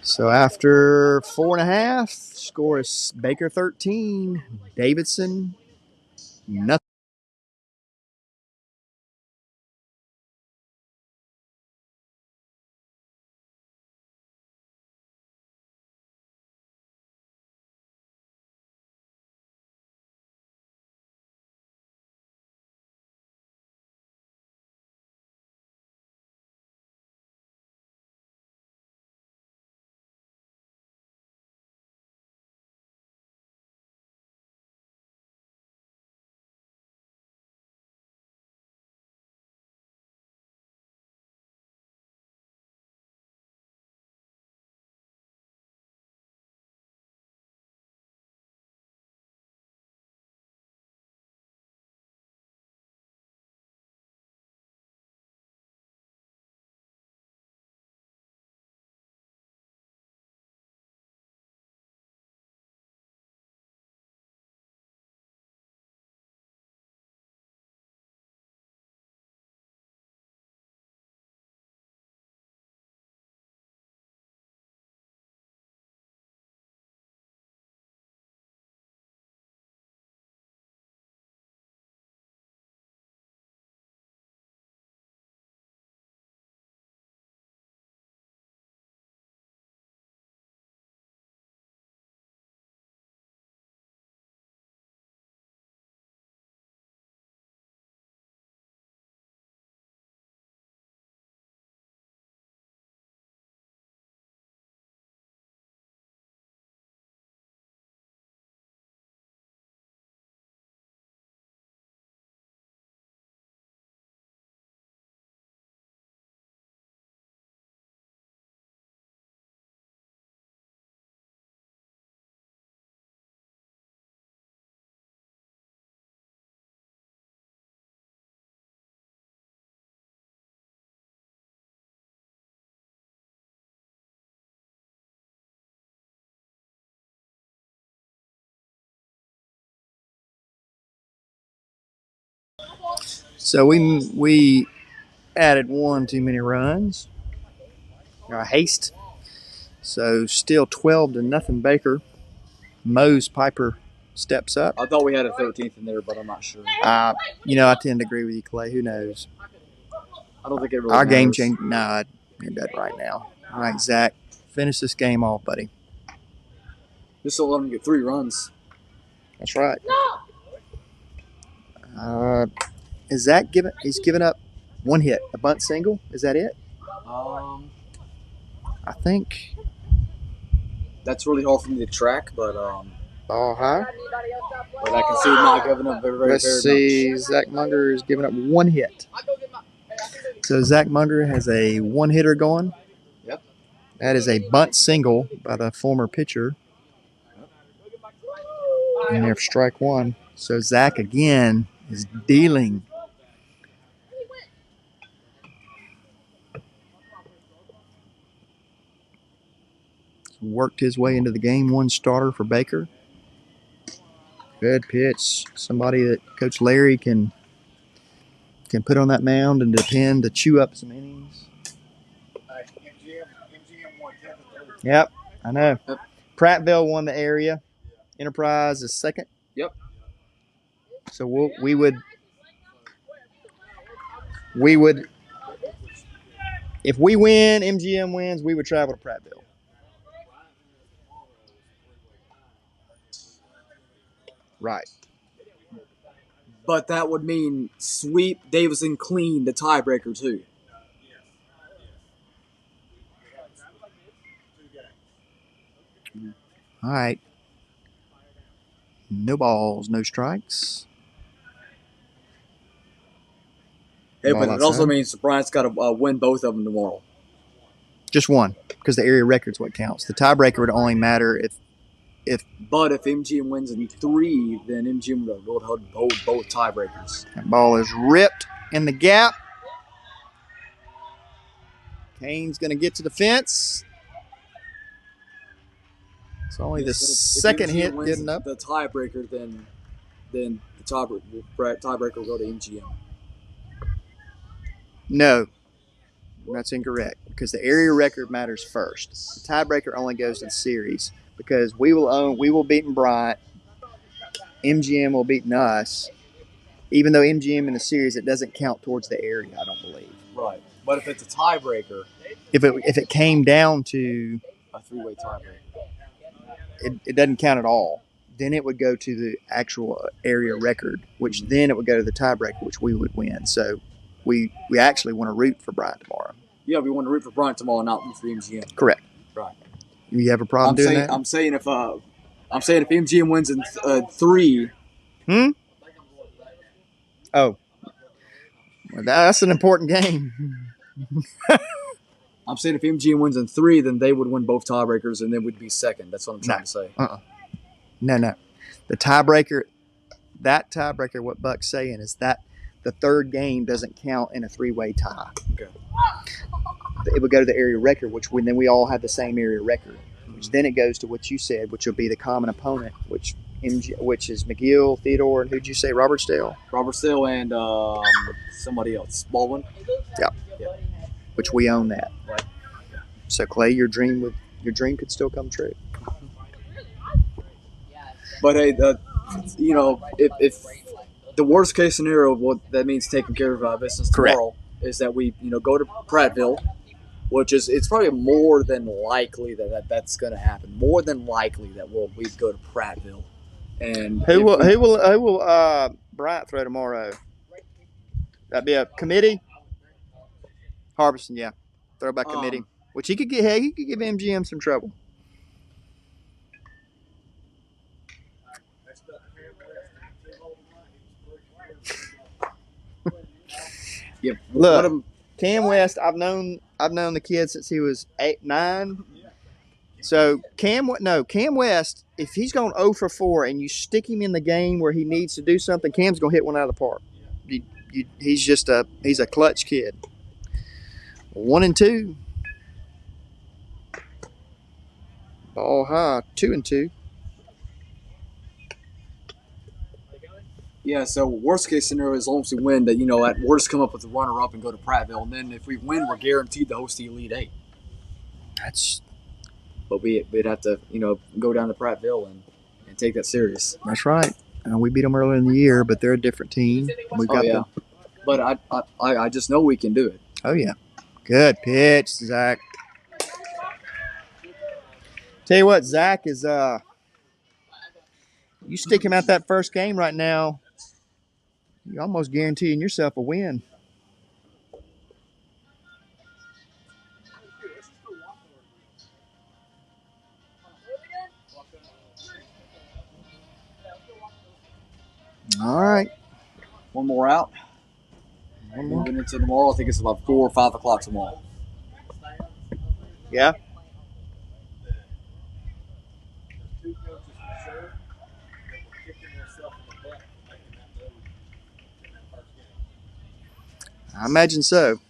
So after 4.5, score is Baker 13, Davidson nothing. So we added 1 too many runs. Haste. So still 12-0 Baker. Mose Piper steps up. I thought we had a 13th in there, but I'm not sure. I tend to agree with you, Clay. Who knows? I don't think it really Our game matters. change. No, it doesn't right now. All right, Zach, finish this game off, buddy. Just don't let him get 3 runs. That's right. Is Zach given? He's given up 1 hit, a bunt single. Is that it? I think. That's really hard for me to track, but Ball high. I can see him not giving up very Let's see. Zach Munger is giving up one hit. So Zach Munger has a one hitter going. Yep. That is a bunt single by the former pitcher. And they're strike one. So Zach again is dealing. Worked his way into the game one starter for Baker. Good pitch. Somebody that Coach Larry can put on that mound and depend to chew up some innings. Yep, I know. Yep. Prattville won the area. Enterprise is second. Yep. So we would if we win, MGM wins, we would travel to Prattville. Right. But that would mean sweep Davidson clean the tiebreaker too. All right. No balls, no strikes. Hey, Ball but it also outside. means Bryant's got to win both of them tomorrow. Just one, because the area record's what counts. The tiebreaker would only matter if But if MGM wins in 3, then MGM will hold both tiebreakers. that ball is ripped in the gap. Kane's going to get to the fence. It's only the second hit getting up. The tiebreaker, then the tiebreaker will go to MGM. No, that's incorrect because the area record matters first. The tiebreaker only goes to the series because we will beat Bryant. MGM will beat us. Even though MGM in the series, it doesn't count towards the area, I don't believe. Right. But if it's a tiebreaker, If it came down to a 3-way tiebreaker, it doesn't count at all. Then it would go to the actual area record, which then it would go to the tiebreaker, which we would win. So we actually want to root for Bryant tomorrow. Yeah, we want to root for Bryant tomorrow, not root for MGM. Correct. Right. You have a problem doing that? I'm saying if MGM wins in 3. Oh, well, that's an important game. I'm saying if MGM wins in 3, then they would win both tiebreakers, and then we'd be second. That's what I'm trying to say. No. The tiebreaker, what Buck's saying is that the third game doesn't count in a 3-way tie. Okay. It would go to the area record, then we all have the same area record, which then it goes to what you said, which will be the common opponent, which is McGill, Theodore, and who'd you say, Robertsdale? Robertsdale and somebody else, Baldwin. Yeah. Which we own that. Right. So Clay, your dream could still come true. But hey, if the worst case scenario, what that means taking care of our business tomorrow is that we go to Prattville, which is it's probably more than likely that's going to happen. More than likely that we go to Prattville. And who will Bryant throw tomorrow? That'd be a committee. Harbison, yeah, throw by committee, which he could give MGM some trouble. Yeah, look, Cam West. I've known the kid since he was 8, 9. So Cam West, if he's going 0 for 4 and you stick him in the game where he needs to do something, Cam's going to hit one out of the park. He's a clutch kid. 1 and 2. Ball high, 2 and 2. Yeah, so worst case scenario is as long as we win, that at worst come up with a runner up and go to Prattville, and then if we win, we're guaranteed to host the Elite 8. But we'd have to go down to Prattville and take that serious. That's right. We beat them earlier in the year, but they're a different team. But I just know we can do it. Oh yeah, good pitch, Zach. Tell you what, Zach is you stick him out that first game right now, you're almost guaranteeing yourself a win. All right. One more out. One more. Moving into tomorrow. I think it's about 4 or 5 o'clock tomorrow. Yeah. Two coaches for sure that were kicking themselves in the butt for making that move in that first game. I imagine so.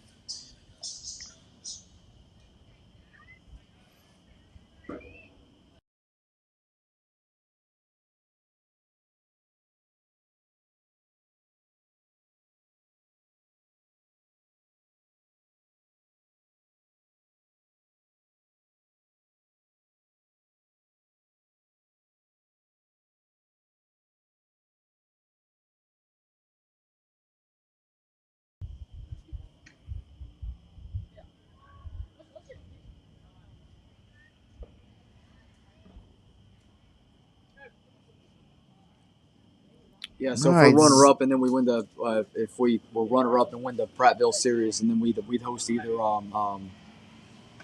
Yeah, so if Nice. we're runner-up and then we win the if we were runner-up and win the Prattville series, and then we'd host either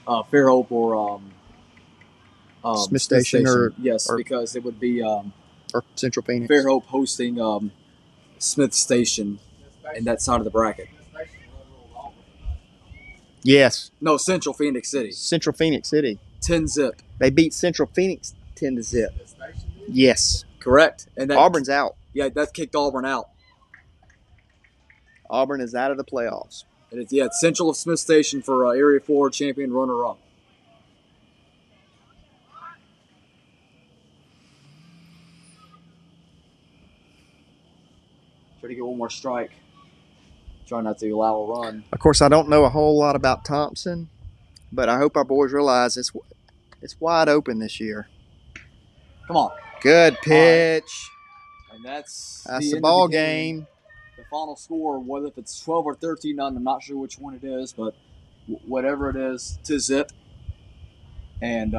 Fairhope or Smith Station or yes, or- because it would be or Central Phoenix. Fairhope hosting Smith Station in that side of the bracket. Yes. No, Central Phoenix City. Central Phoenix City. 10-0. They beat Central Phoenix 10-0. Yes. Correct. And that, Auburn's out. Yeah, that kicked Auburn out. Auburn is out of the playoffs. And it's Central of Smith Station for Area 4 champion runner-up. Try to get one more strike. Try not to allow a run. Of course, I don't know a whole lot about Thompson, but I hope our boys realize it's wide open this year. Come on. Good pitch. Right. And that's the ball game. The final score, whether if it's 12 or 13, I'm not sure which one it is, but whatever it is, to zip. And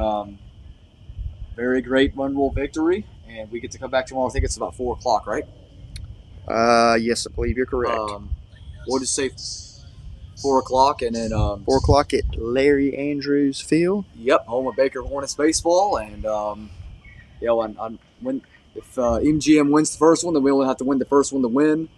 very great run rule victory. And we get to come back tomorrow. I think it's about 4 o'clock, right? Yes, I believe you're correct. We'll just say 4 o'clock, and then 4 o'clock at Larry Andrews Field. Yep, home of Baker Hornets baseball, and when if MGM wins the first one, then we only have to win the first one to win.